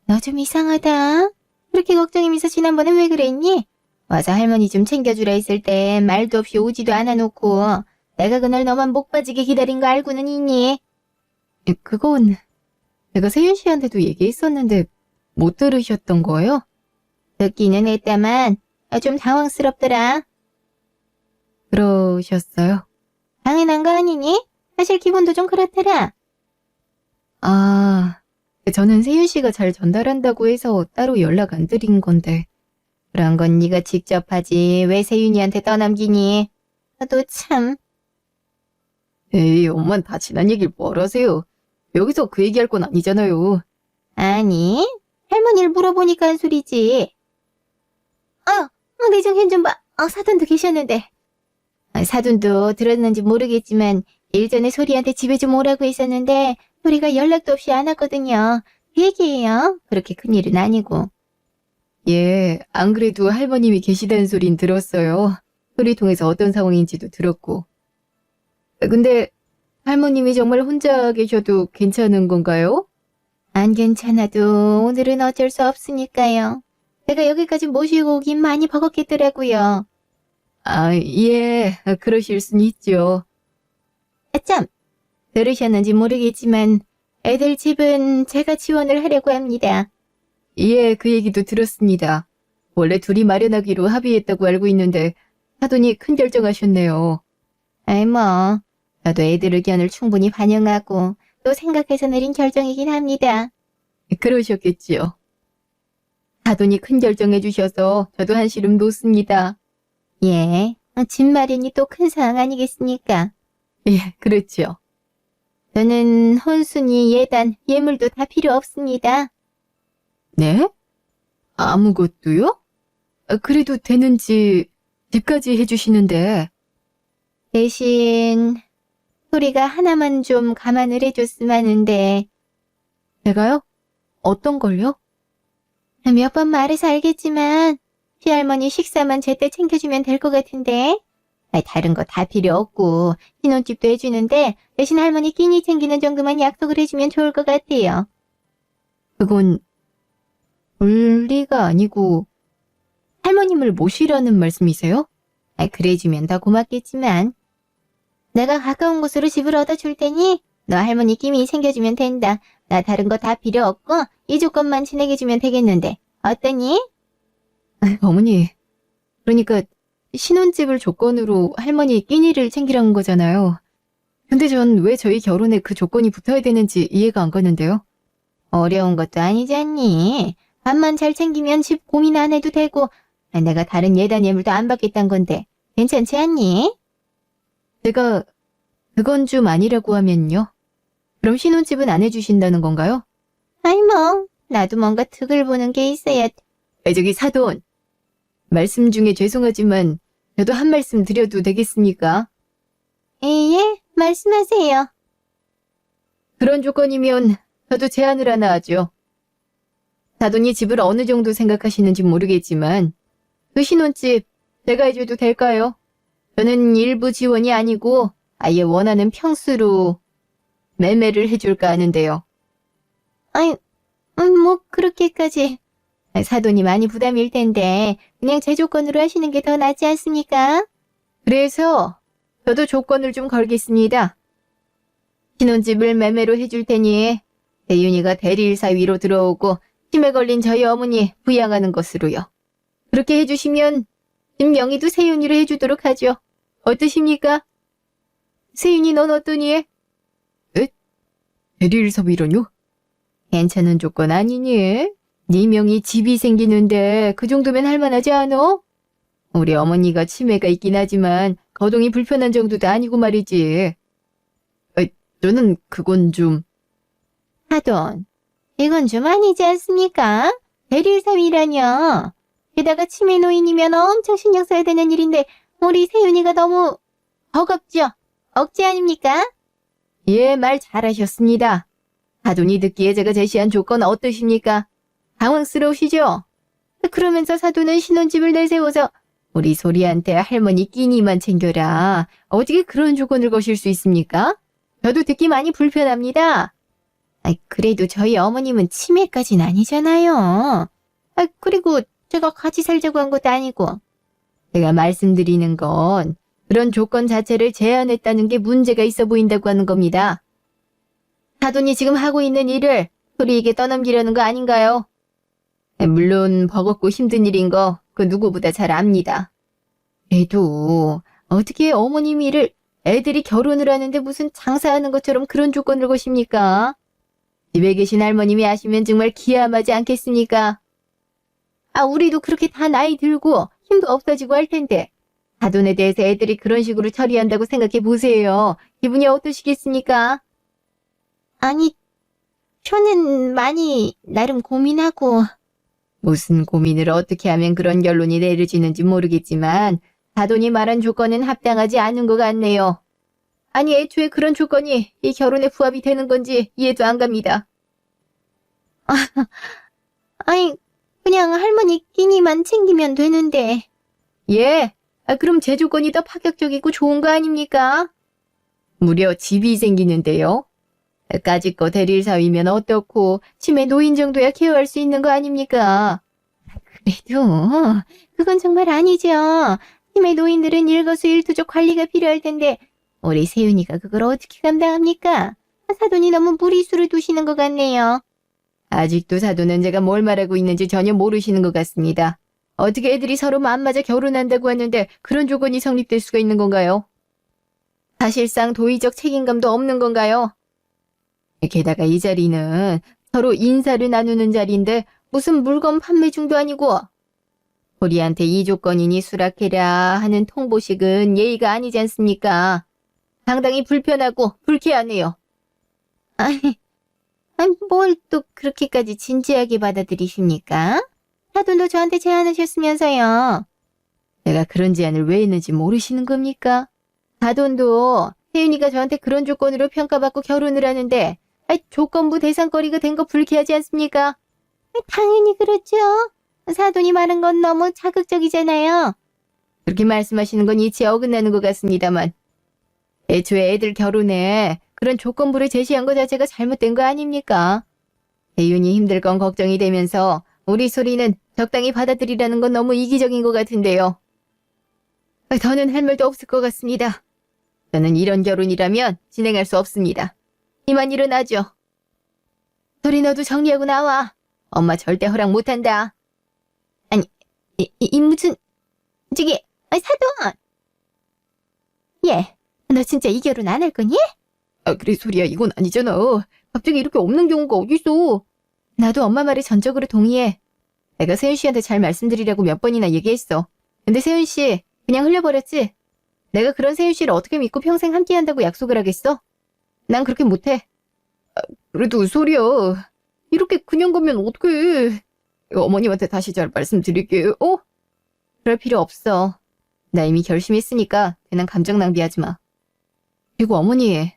S2: 너 좀 이상하다. 그렇게 걱정이면서 지난번엔 왜 그랬니? 와서 할머니 좀 챙겨주라 했을 때 말도 없이 오지도 않아놓고 내가 그날 너만 목 빠지게 기다린 거 알고는 있니?
S1: 그건 제가 세윤 씨한테도 얘기했었는데 못 들으셨던 거예요?
S2: 듣기는 했다만 좀 당황스럽더라.
S1: 그러셨어요?
S2: 당연한 거 아니니? 사실 기분도 좀 그렇더라.
S1: 저는 세윤 씨가 잘 전달한다고 해서 따로 연락 안 드린 건데.
S2: 그런 건 네가 직접 하지 왜 세윤이한테 떠넘기니? 너도 참.
S1: 에이, 엄만 다 지난 얘기를 뭘 하세요? 여기서 그 얘기할 건 아니잖아요.
S2: 아니, 할머니를 물어보니까 한 소리지. 내 정신 좀 봐. 사돈도 계셨는데. 사돈도 들었는지 모르겠지만 일전에 소리한테 집에 좀 오라고 했었는데 소리가 연락도 없이 안 왔거든요. 그 얘기예요. 그렇게 큰일은 아니고.
S1: 예, 안 그래도 할머님이 계시다는 소린 들었어요. 소리 통해서 어떤 상황인지도 들었고. 근데 할머님이 정말 혼자 계셔도 괜찮은 건가요?
S2: 안 괜찮아도 오늘은 어쩔 수 없으니까요. 내가 여기까지 모시고 오긴 많이 버겁겠더라고요.
S1: 예, 그러실 순 있죠.
S2: 참, 들으셨는지 모르겠지만 애들 집은 제가 지원을 하려고 합니다.
S1: 예, 그 얘기도 들었습니다. 원래 둘이 마련하기로 합의했다고 알고 있는데 사돈이 큰 결정하셨네요.
S2: 나도 애들 의견을 충분히 반영하고 또 생각해서 내린 결정이긴 합니다.
S1: 그러셨겠지요. 사돈이 큰 결정해 주셔서 저도 한시름 놓습니다.
S2: 예, 집 마련이 또 큰 사항 아니겠습니까?
S1: 예, 그렇죠.
S2: 저는 혼순이, 예단, 예물도 다 필요 없습니다.
S1: 네? 아무것도요? 그래도 되는지 집까지 해주시는데.
S2: 대신 소리가 하나만 좀 감안을 해줬으면 하는데.
S1: 제가요? 어떤 걸요?
S2: 몇 번 말해서 알겠지만 시할머니 식사만 제때 챙겨주면 될 것 같은데. 다른 거 다 필요 없고 신혼집도 해주는데 대신 할머니 끼니 챙기는 정도만 약속을 해주면 좋을 것 같아요.
S1: 그건 권리가 아니고 할머님을 모시라는 말씀이세요?
S2: 그래주면 더 고맙겠지만 내가 가까운 곳으로 집을 얻어줄 테니 너 할머니 끼미 챙겨주면 된다. 나 다른 거 다 필요 없고 이 조건만 지내게 주면 되겠는데 어떠니?
S1: 어머니, 그러니까 신혼집을 조건으로 할머니 끼니를 챙기라는 거잖아요. 근데 전 왜 저희 결혼에 그 조건이 붙어야 되는지 이해가 안 가는데요.
S2: 어려운 것도 아니지 않니? 밥만 잘 챙기면 집 고민 안 해도 되고 내가 다른 예단 예물도 안 받겠단 건데 괜찮지 않니?
S1: 제가 그건 좀 아니라고 하면요. 그럼 신혼집은 안 해주신다는 건가요?
S2: 아이 뭐 나도 뭔가 득을 보는 게 있어야.
S1: 저기 사돈. 말씀 중에 죄송하지만 저도 한 말씀 드려도 되겠습니까?
S2: 예, 말씀하세요.
S1: 그런 조건이면 저도 제안을 하나 하죠. 사돈이 집을 어느 정도 생각하시는지 모르겠지만 그 신혼집 제가 해줘도 될까요? 저는 일부 지원이 아니고 아예 원하는 평수로 매매를 해줄까 하는데요.
S2: 아이, 뭐 그렇게까지. 사돈이 많이 부담일 텐데 그냥 제 조건으로 하시는 게 더 낫지 않습니까?
S1: 그래서 저도 조건을 좀 걸겠습니다. 신혼집을 매매로 해줄 테니 세윤이가 대리일사 위로 들어오고 치매 걸린 저희 어머니 부양하는 것으로요. 그렇게 해주시면 집 명의도 세윤이로 해주도록 하죠. 어떠십니까? 세윤이 넌 어떠니? 에? 대리일사 위로요? 괜찮은 조건 아니니? 네 명이 집이 생기는데 그 정도면 할만하지 않어? 우리 어머니가 치매가 있긴 하지만 거동이 불편한 정도도 아니고 말이지. 저는 그건 좀...
S2: 사돈, 이건 좀 아니지 않습니까? 대리일삼이라뇨. 게다가 치매 노인이면 엄청 신경 써야 되는 일인데 우리 세윤이가 너무 버겁죠? 억지 아닙니까?
S1: 예, 말 잘하셨습니다. 사돈이 듣기에 제가 제시한 조건 어떠십니까? 당황스러우시죠? 그러면서 사돈은 신혼집을 내세워서 우리 소리한테 할머니 끼니만 챙겨라. 어떻게 그런 조건을 거실 수 있습니까? 저도 듣기 많이 불편합니다.
S2: 그래도 저희 어머님은 치매까진 아니잖아요. 그리고 제가 같이 살자고 한 것도 아니고.
S1: 제가 말씀드리는 건 그런 조건 자체를 제안했다는 게 문제가 있어 보인다고 하는 겁니다. 사돈이 지금 하고 있는 일을 소리에게 떠넘기려는 거 아닌가요? 물론 버겁고 힘든 일인 거 그 누구보다 잘 압니다. 그래도 어떻게 어머님 일을 애들이 결혼을 하는데 무슨 장사하는 것처럼 그런 조건을 거십니까? 집에 계신 할머님이 아시면 정말 기함하지 않겠습니까? 우리도 그렇게 다 나이 들고 힘도 없어지고 할 텐데 사돈에 대해서 애들이 그런 식으로 처리한다고 생각해 보세요. 기분이 어떠시겠습니까?
S2: 아니, 저는 많이 나름 고민하고.
S1: 무슨 고민을 어떻게 하면 그런 결론이 내려지는지 모르겠지만 사돈이 말한 조건은 합당하지 않은 것 같네요. 아니 애초에 그런 조건이 이 결혼에 부합이 되는 건지 이해도 안 갑니다.
S2: 아니, 그냥 할머니 끼니만 챙기면 되는데.
S1: 예, 그럼 제 조건이 더 파격적이고 좋은 거 아닙니까? 무려 집이 생기는데요. 까짓거 대릴사위면 어떻고 치매 노인 정도야 케어할 수 있는 거 아닙니까?
S2: 그래도 그건 정말 아니죠. 치매 노인들은 일거수일투족 관리가 필요할 텐데 우리 세윤이가 그걸 어떻게 감당합니까? 사돈이 너무 무리수를 두시는 것 같네요.
S1: 아직도 사돈은 제가 뭘 말하고 있는지 전혀 모르시는 것 같습니다. 어떻게 애들이 서로 안 맞아 결혼한다고 하는데 그런 조건이 성립될 수가 있는 건가요? 사실상 도의적 책임감도 없는 건가요? 게다가 이 자리는 서로 인사를 나누는 자리인데 무슨 물건 판매 중도 아니고 우리한테 이 조건이니 수락해라 하는 통보식은 예의가 아니지 않습니까? 상당히 불편하고 불쾌하네요.
S2: 뭘 또 그렇게까지 진지하게 받아들이십니까? 사돈도 저한테 제안하셨으면서요.
S1: 내가 그런 제안을 왜 했는지 모르시는 겁니까? 사돈도 혜윤이가 저한테 그런 조건으로 평가받고 결혼을 하는데 조건부 대상거리가 된 거 불쾌하지 않습니까?
S2: 당연히 그렇죠. 사돈이 말한 건 너무 자극적이잖아요.
S1: 그렇게 말씀하시는 건 이치에 어긋나는 것 같습니다만 애초에 애들 결혼에 그런 조건부를 제시한 것 자체가 잘못된 거 아닙니까? 혜윤이 힘들 건 걱정이 되면서 우리 소리는 적당히 받아들이라는 건 너무 이기적인 것 같은데요. 더는 할 말도 없을 것 같습니다. 저는 이런 결혼이라면 진행할 수 없습니다. 이만 일어나죠. 소리 너도 정리하고 나와. 엄마 절대 허락 못한다. 아니, 이 무슨... 저기, 사돈! 얘, 너 진짜 이 결혼 안 할 거니? 그래 소리야 이건 아니잖아. 갑자기 이렇게 없는 경우가 어딨어. 나도 엄마 말에 전적으로 동의해. 내가 세윤 씨한테 잘 말씀드리라고 몇 번이나 얘기했어. 근데 세윤 씨 그냥 흘려버렸지? 내가 그런 세윤 씨를 어떻게 믿고 평생 함께한다고 약속을 하겠어? 난 그렇게 못해. 그래도 소리야. 이렇게 그냥 가면 어떡해. 어머님한테 다시 잘 말씀드릴게요. 그럴 필요 없어. 나 이미 결심했으니까 괜한 감정 낭비하지 마. 그리고 어머니,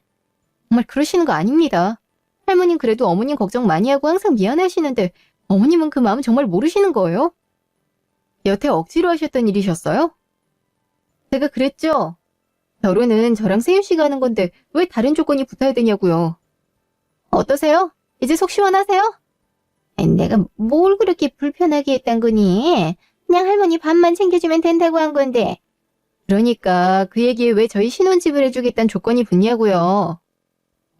S1: 정말 그러시는 거 아닙니다. 할머님 그래도 어머님 걱정 많이 하고 항상 미안하시는데 어머님은 그 마음 정말 모르시는 거예요? 여태 억지로 하셨던 일이셨어요? 제가 그랬죠? 결혼은 저랑 세윤 씨가 하는 건데 왜 다른 조건이 붙어야 되냐고요. 어떠세요? 이제 속 시원하세요? 내가 뭘 그렇게 불편하게 했단 거니? 그냥 할머니 밥만 챙겨주면 된다고 한 건데. 그러니까 그 얘기에 왜 저희 신혼집을 해주겠다는 조건이 붙냐고요.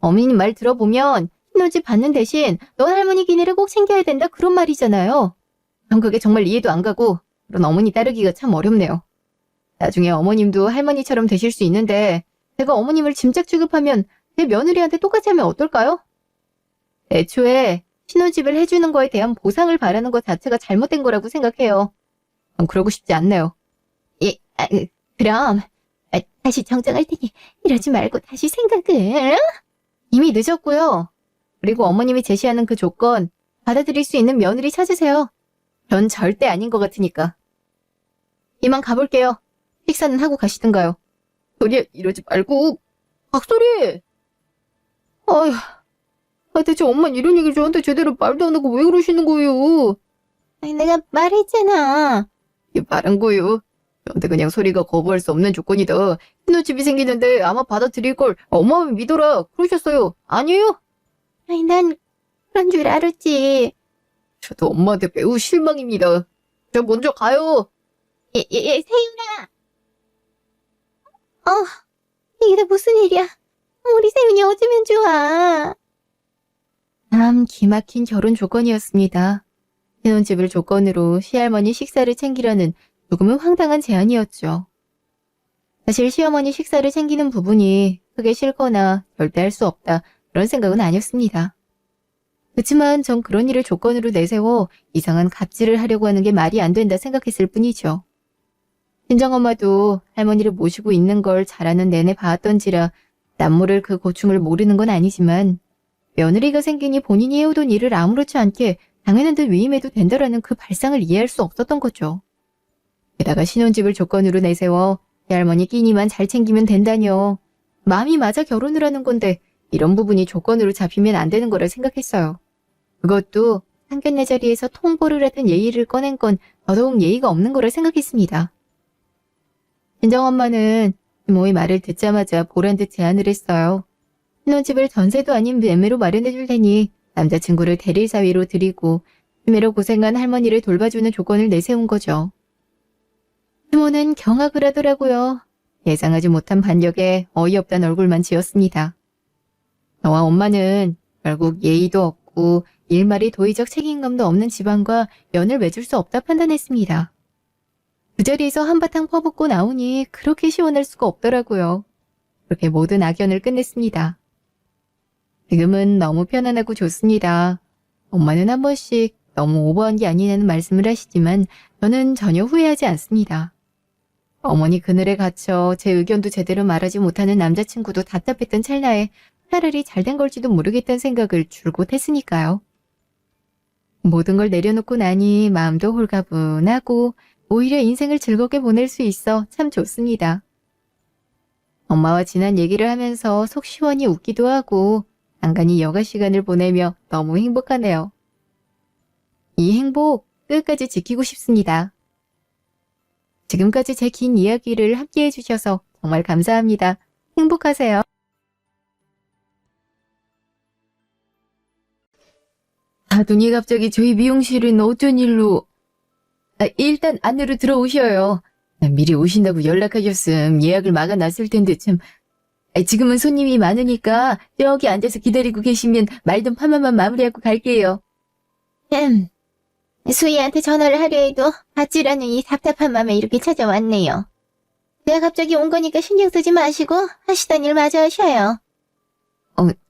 S1: 어머님 말 들어보면 신혼집 받는 대신 넌 할머니 기내를 꼭 챙겨야 된다 그런 말이잖아요. 전 그게 정말 이해도 안 가고 그런 어머니 따르기가 참 어렵네요. 나중에 어머님도 할머니처럼 되실 수 있는데 제가 어머님을 짐작 취급하면 제 며느리한테 똑같이 하면 어떨까요? 애초에 신혼집을 해주는 거에 대한 보상을 바라는 것 자체가 잘못된 거라고 생각해요. 전 그러고 싶지 않네요. 그럼 다시 정정할 테니 이러지 말고 다시 생각을. 이미 늦었고요. 그리고 어머님이 제시하는 그 조건 받아들일 수 있는 며느리 찾으세요. 전 절대 아닌 것 같으니까. 이만 가볼게요. 식사는 하고 가시든가요. 소리야 이러지 말고. 박소리! 아휴, 대체 엄마는 이런 얘기를 저한테 제대로 말도 안 하고 왜 그러시는 거예요?
S2: 내가 말했잖아.
S1: 말한 거예요. 저한테 그냥 소리가 거부할 수 없는 조건이다. 신혼집이 생기는데 아마 받아들일 걸 엄마만 믿어라. 그러셨어요. 아니에요?
S2: 난 그런 줄 알았지.
S1: 저도 엄마한테 매우 실망입니다. 저 먼저 가요.
S2: 세윤아. 이게 다 무슨 일이야. 우리 세윤이 어쩌면 좋아.
S1: 참 기막힌 결혼 조건이었습니다. 신혼집을 조건으로 시할머니 식사를 챙기려는 조금은 황당한 제안이었죠. 사실 시어머니 식사를 챙기는 부분이 크게 싫거나 절대 할 수 없다 그런 생각은 아니었습니다. 그렇지만 전 그런 일을 조건으로 내세워 이상한 갑질을 하려고 하는 게 말이 안 된다 생각했을 뿐이죠. 친정엄마도 할머니를 모시고 있는 걸 잘하는 내내 봐왔던지라 남모를 그 고충을 모르는 건 아니지만 며느리가 생기니 본인이 해오던 일을 아무렇지 않게 당연한 듯 위임해도 된다라는 그 발상을 이해할 수 없었던 거죠. 게다가 신혼집을 조건으로 내세워 할머니 끼니만 잘 챙기면 된다뇨. 마음이 맞아 결혼을 하는 건데 이런 부분이 조건으로 잡히면 안 되는 거라 생각했어요. 그것도 상견례 자리에서 통보를 하던 예의를 꺼낸 건 더더욱 예의가 없는 거라 생각했습니다. 친정엄마는 부모의 말을 듣자마자 보란듯 제안을 했어요. 신혼집을 전세도 아닌 매매로 마련해 줄 테니 남자친구를 대릴 사위로 드리고 치매로 고생한 할머니를 돌봐주는 조건을 내세운 거죠. 부모는 경악을 하더라고요. 예상하지 못한 반격에 어이없다는 얼굴만 지었습니다. 저와 엄마는 결국 예의도 없고 일말이 도의적 책임감도 없는 집안과 연을 맺을 수 없다 판단했습니다. 그 자리에서 한바탕 퍼붓고 나오니 그렇게 시원할 수가 없더라고요. 그렇게 모든 악연을 끝냈습니다. 지금은 너무 편안하고 좋습니다. 엄마는 한 번씩 너무 오버한 게 아니냐는 말씀을 하시지만 저는 전혀 후회하지 않습니다. 어머니 그늘에 갇혀 제 의견도 제대로 말하지 못하는 남자친구도 답답했던 찰나에 차라리 잘된 걸지도 모르겠다는 생각을 줄곧 했으니까요. 모든 걸 내려놓고 나니 마음도 홀가분하고 오히려 인생을 즐겁게 보낼 수 있어 참 좋습니다. 엄마와 지난 얘기를 하면서 속 시원히 웃기도 하고 간간히 여가 시간을 보내며 너무 행복하네요. 이 행복 끝까지 지키고 싶습니다. 지금까지 제 긴 이야기를 함께 해주셔서 정말 감사합니다. 행복하세요. 아돈이 갑자기 저희 미용실은 어쩐 일로... 일단 안으로 들어오셔요. 미리 오신다고 연락하셨음 예약을 막아놨을 텐데 참... 지금은 손님이 많으니까 저기 앉아서 기다리고 계시면 말 좀 파마만 마무리하고 갈게요.
S2: 수희한테 전화를 하려 해도 받지라는 이 답답한 맘에 이렇게 찾아왔네요. 내가 갑자기 온 거니까 신경 쓰지 마시고 하시던 일 마저 하셔요.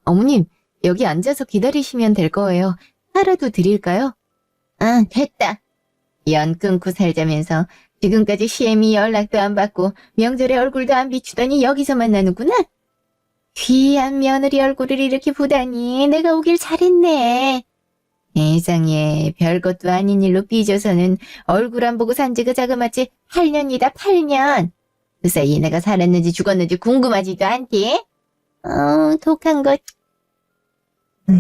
S1: 어머님, 여기 앉아서 기다리시면 될 거예요. 하라도 드릴까요?
S2: 됐다. 연 끊고 살자면서 지금까지 시엠이 연락도 안 받고 명절에 얼굴도 안 비추더니 여기서 만나는구나. 귀한 며느리 얼굴을 이렇게 보다니 내가 오길 잘했네. 세상에 별것도 아닌 일로 삐져서는 얼굴 안 보고 산 지가 자그마치 8년이다 8년. 그 사이에 내가 살았는지 죽었는지 궁금하지도 않디? 독한 것.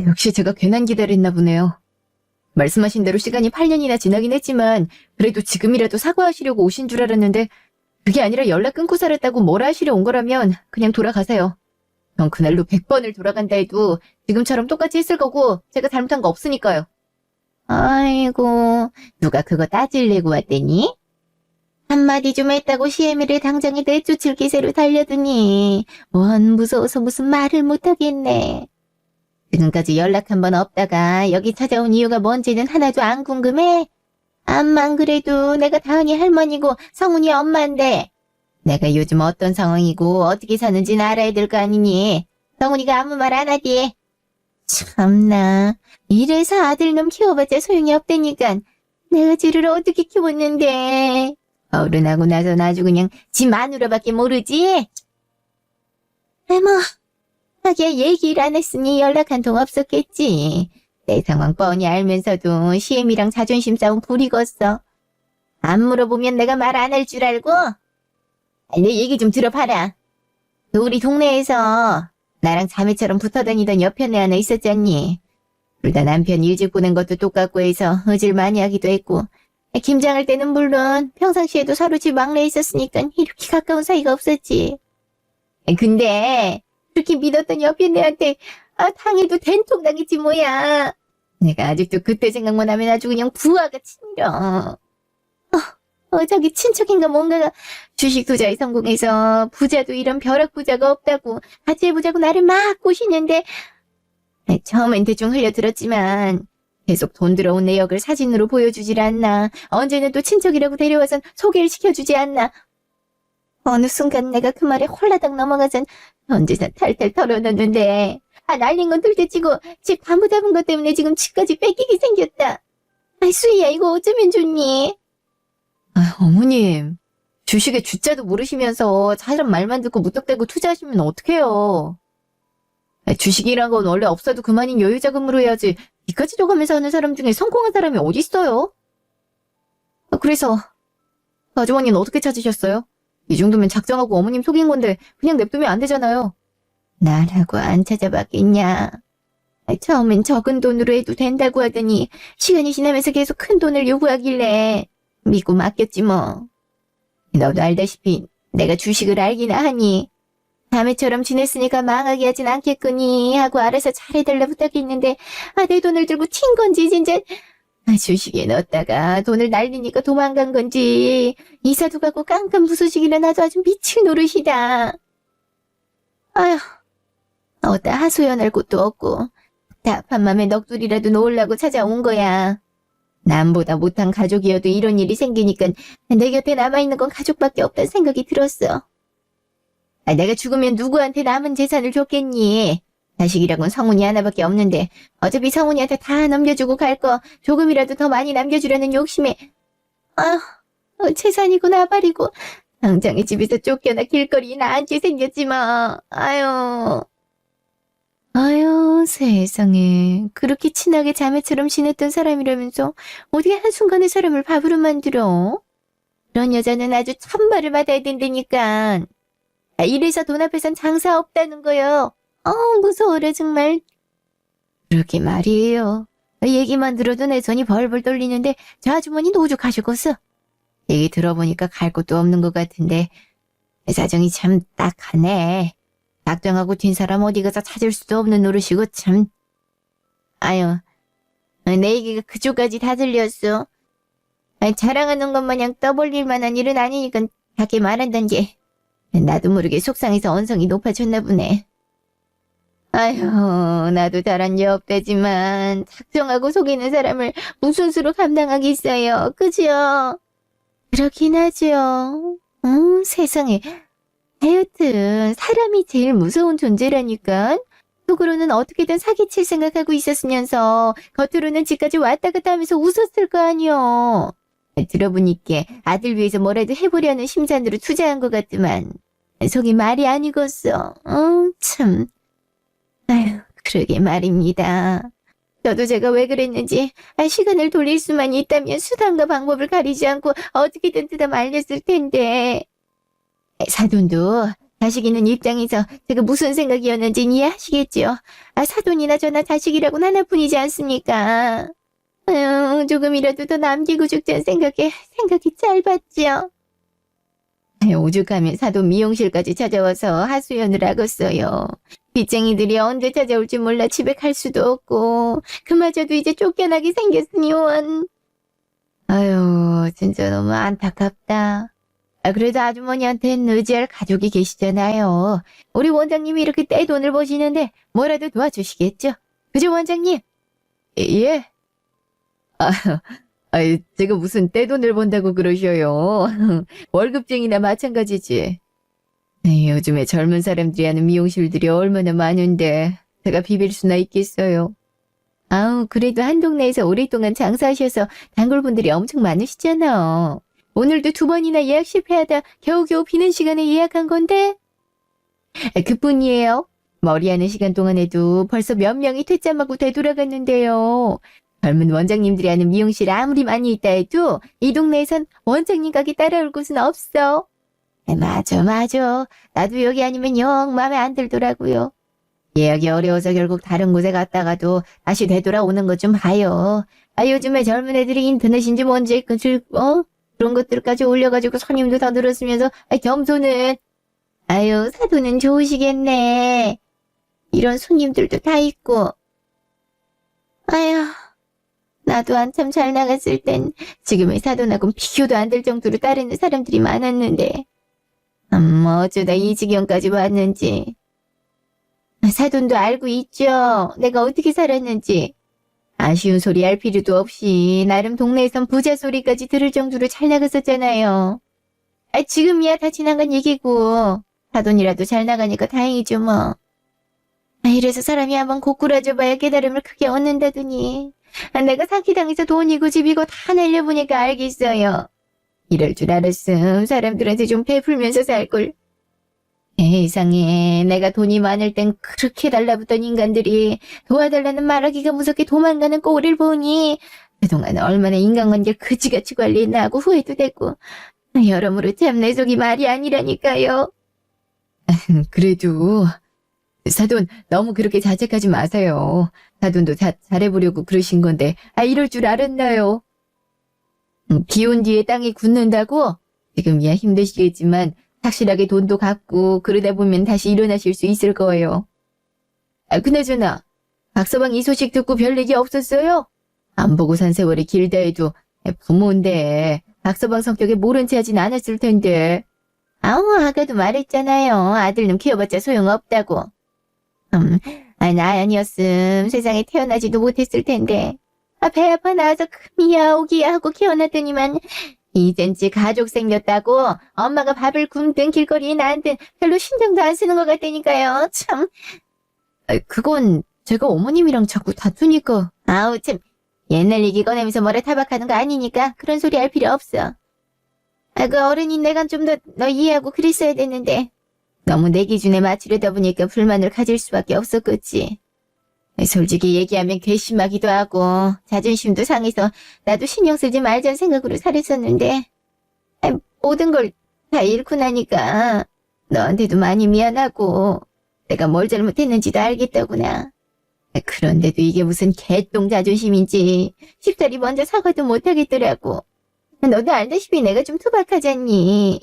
S1: 역시 제가 괜한 기다렸나 보네요. 말씀하신 대로 시간이 8년이나 지나긴 했지만 그래도 지금이라도 사과하시려고 오신 줄 알았는데 그게 아니라 연락 끊고 살았다고 뭐라 하시려 온 거라면 그냥 돌아가세요. 전 그날로 100번을 돌아간다 해도 지금처럼 똑같이 했을 거고 제가 잘못한 거 없으니까요.
S2: 아이고, 누가 그거 따질래고 왔대니? 한마디 좀 했다고 시애미를 당장에 내쫓을 기세로 달려드니 원 무서워서 무슨 말을 못하겠네. 지금까지 연락 한 번 없다가 여기 찾아온 이유가 뭔지는 하나도 안 궁금해? 암만 그래도 내가 다은이 할머니고 성훈이 엄마인데 내가 요즘 어떤 상황이고 어떻게 사는지는 알아야 될 거 아니니? 성훈이가 아무 말 안 하디? 참나, 이래서 아들놈 키워봤자 소용이 없다니까. 내가 쥐를 어떻게 키웠는데. 어른하고 나서 아주 그냥 지 마누라밖에 모르지? 뭐, 하기야 얘기를 안 했으니 연락 한 통 없었겠지. 내 상황 뻔히 알면서도 시엠이랑 자존심 싸움 부리겠어. 안 물어보면 내가 말 안 할 줄 알고? 내 얘기 좀 들어봐라. 우리 동네에서 나랑 자매처럼 붙어다니던 여편애 하나 있었잖니. 둘 다 남편 일찍 보낸 것도 똑같고 해서 의질 많이 하기도 했고 김장할 때는 물론 평상시에도 서로 집 막내에 있었으니까 이렇게 가까운 사이가 없었지. 근데 그렇게 믿었던 여편애한테 당해도 된통 당했지 뭐야. 내가 아직도 그때 생각만 하면 아주 그냥 부하가 치밀어. 저기 친척인가 뭔가가 주식 투자에 성공해서 부자도 이런 벼락 부자가 없다고 같이 해보자고 나를 막 꼬시는데 처음엔 대충 흘려들었지만 계속 돈 들어온 내역을 사진으로 보여주질 않나. 언제는 또 친척이라고 데려와선 소개를 시켜주지 않나. 어느 순간 내가 그 말에 홀라당 넘어가선 언제나 탈탈 털어놓는데 날린 건 둘째치고 집 반부 잡은 것 때문에 지금 집까지 뺏기게 생겼다. 수희야 이거 어쩌면 좋니?
S1: 어머님, 주식의 주자도 모르시면서 사람 말만 듣고 무턱대고 투자하시면 어떡해요. 주식이란 건 원래 없어도 그만인 여유 자금으로 해야지 이까지 줘가면서 하는 사람 중에 성공한 사람이 어디 있어요? 그래서 아주머니는 어떻게 찾으셨어요? 이 정도면 작정하고 어머님 속인 건데 그냥 냅두면 안 되잖아요.
S2: 나라고 안 찾아봤겠냐. 처음엔 적은 돈으로 해도 된다고 하더니 시간이 지나면서 계속 큰 돈을 요구하길래 믿고 맡겼지 뭐. 너도 알다시피 내가 주식을 알기나 하니 자매처럼 지냈으니까 망하게 하진 않겠거니 하고 알아서 잘해달라 부탁했는데 내 돈을 들고 튄 건지 진짜 주식에 넣었다가 돈을 날리니까 도망간 건지 이사도 가고 깜깜 부서지기는 아주 미칠 노릇이다. 아휴, 어디다 하소연할 곳도 없고 답한 맘에 넋두리라도 놓으려고 찾아온 거야. 남보다 못한 가족이어도 이런 일이 생기니까 내 곁에 남아있는 건 가족밖에 없다는 생각이 들었어. 내가 죽으면 누구한테 남은 재산을 줬겠니? 자식이라곤 성훈이 하나밖에 없는데 어차피 성훈이한테 다 넘겨주고 갈 거 조금이라도 더 많이 남겨주려는 욕심에 재산이고 나발이고 당장에 집에서 쫓겨나 길거리에 나앉게 생겼지 뭐. 아유 세상에 그렇게 친하게 자매처럼 지냈던 사람이라면서 어떻게 한순간에 사람을 바보로 만들어? 그런 여자는 아주 천벌을 받아야 된다니까. 이래서 돈 앞에선 장사 없다는 거요. 무서워라 정말. 그러게 말이에요. 얘기만 들어도 내 손이 벌벌 떨리는데 저 아주머니는 오죽하시겠어. 얘기 들어보니까 갈 곳도 없는 것 같은데 사정이 참 딱하네. 작정하고 튄 사람 어디 가서 찾을 수도 없는 노릇이고 참. 내 얘기가 그쪽까지 다 들렸어. 자랑하는 것 마냥 떠벌릴 만한 일은 아니니까 작게 말한단 게 나도 모르게 속상해서 언성이 높아졌나 보네. 아휴, 나도 잘한 게 없다지만 작정하고 속이는 사람을 무슨 수로 감당하겠어요. 그죠? 그렇긴 하죠. 세상에. 하여튼 사람이 제일 무서운 존재라니까. 속으로는 어떻게든 사기칠 생각하고 있었으면서 겉으로는 집까지 왔다 갔다 하면서 웃었을 거 아니요. 들어보니까 아들 위해서 뭐라도 해보려는 심산으로 투자한 것 같더만 속이 말이 아니겠어. 참. 아휴, 그러게 말입니다. 저도 제가 왜 그랬는지 시간을 돌릴 수만 있다면 수단과 방법을 가리지 않고 어떻게든 뜯어 말렸을 텐데. 사돈도 자식 있는 입장에서 제가 무슨 생각이었는지 이해하시겠죠. 사돈이나 저나 자식이라고는 하나뿐이지 않습니까? 조금이라도 더 남기고 죽자는 생각이 짧았죠. 오죽하면 사돈 미용실까지 찾아와서 하소연을 하겠어요. 빚쟁이들이 언제 찾아올지 몰라 집에 갈 수도 없고 그마저도 이제 쫓겨나게 생겼으니 원. 아유, 진짜 너무 안타깝다. 그래도 아주머니한테는 의지할 가족이 계시잖아요. 우리 원장님이 이렇게 떼돈을 버시는데 뭐라도 도와주시겠죠? 그죠, 원장님? 예? 제가 무슨 떼돈을 번다고 그러셔요. 월급쟁이나 마찬가지지. 요즘에 젊은 사람들이 하는 미용실들이 얼마나 많은데 제가 비빌 수나 있겠어요. 그래도 한 동네에서 오랫동안 장사하셔서 단골분들이 엄청 많으시잖아. 오늘도 2번이나 예약 실패하다 겨우겨우 비는 시간에 예약한 건데? 그뿐이에요. 머리하는 시간 동안에도 벌써 몇 명이 퇴짜하고 되돌아갔는데요. 젊은 원장님들이 하는 미용실 아무리 많이 있다 해도 이 동네에선 원장님 가게 따라올 곳은 없어. 맞아. 나도 여기 아니면 영 마음에 안 들더라고요. 예약이 어려워서 결국 다른 곳에 갔다가도 다시 되돌아오는 것 좀 봐요. 요즘에 젊은 애들이 인터넷인지 뭔지 그런 것들까지 올려가지고 손님도 더 늘었으면서 겸손은 사돈은 좋으시겠네. 이런 손님들도 다 있고. 나도 한참 잘 나갔을 땐 지금의 사돈하고는 비교도 안 될 정도로 따르는 사람들이 많았는데 어쩌다 이 지경까지 왔는지. 사돈도 알고 있죠. 내가 어떻게 살았는지. 아쉬운 소리 할 필요도 없이 나름 동네에선 부자 소리까지 들을 정도로 잘 나갔었잖아요. 지금이야 다 지나간 얘기고 사돈이라도 잘 나가니까 다행이죠 뭐. 이래서 사람이 한번 고꾸라져봐야 깨달음을 크게 얻는다더니 내가 사기당해서 돈이고 집이고 다 날려보니까 알겠어요. 이럴 줄 알았음 사람들한테 좀 베풀면서 살걸. 세상에 내가 돈이 많을 땐 그렇게 달라붙던 인간들이 도와달라는 말하기가 무섭게 도망가는 꼴을 보니 그동안 얼마나 인간관계를 그지같이 관리했나 하고 후회도 되고 여러모로 참 내 속이 말이 아니라니까요. 그래도 사돈 너무 그렇게 자책하지 마세요. 사돈도 잘해보려고 그러신 건데 이럴 줄 알았나요? 비온 뒤에 땅이 굳는다고? 지금이야 힘드시겠지만 확실하게 돈도 갚고 그러다 보면 다시 일어나실 수 있을 거예요. 그나저나 박서방 이 소식 듣고 별 얘기 없었어요? 안 보고 산 세월이 길다 해도 부모인데 박서방 성격에 모른 체 하진 않았을 텐데. 아까도 말했잖아요. 아들놈 키워봤자 소용없다고. 나 아니었음 세상에 태어나지도 못했을 텐데. 배 아파 나와서 금이야 오기야 하고 키워놨더니만 이젠지 가족 생겼다고 엄마가 밥을 굶든 길거리에 나한텐 별로 신경도 안 쓰는 것 같다니까요. 참. 그건 제가 어머님이랑 자꾸 다투니까. 참. 옛날 얘기 꺼내면서 뭐라 타박하는 거 아니니까 그런 소리 할 필요 없어. 그 어른인 내가 좀 더 너 이해하고 그랬어야 됐는데 너무 내 기준에 맞추려다 보니까 불만을 가질 수밖에 없었겠지. 솔직히 얘기하면 괘씸하기도 하고 자존심도 상해서 나도 신경 쓰지 말자는 생각으로 살았었는데 모든 걸 다 잃고 나니까 너한테도 많이 미안하고 내가 뭘 잘못했는지도 알겠다구나. 그런데도 이게 무슨 개똥 자존심인지 쉽사리 먼저 사과도 못하겠더라고. 너도 알다시피 내가 좀 투박하잖니.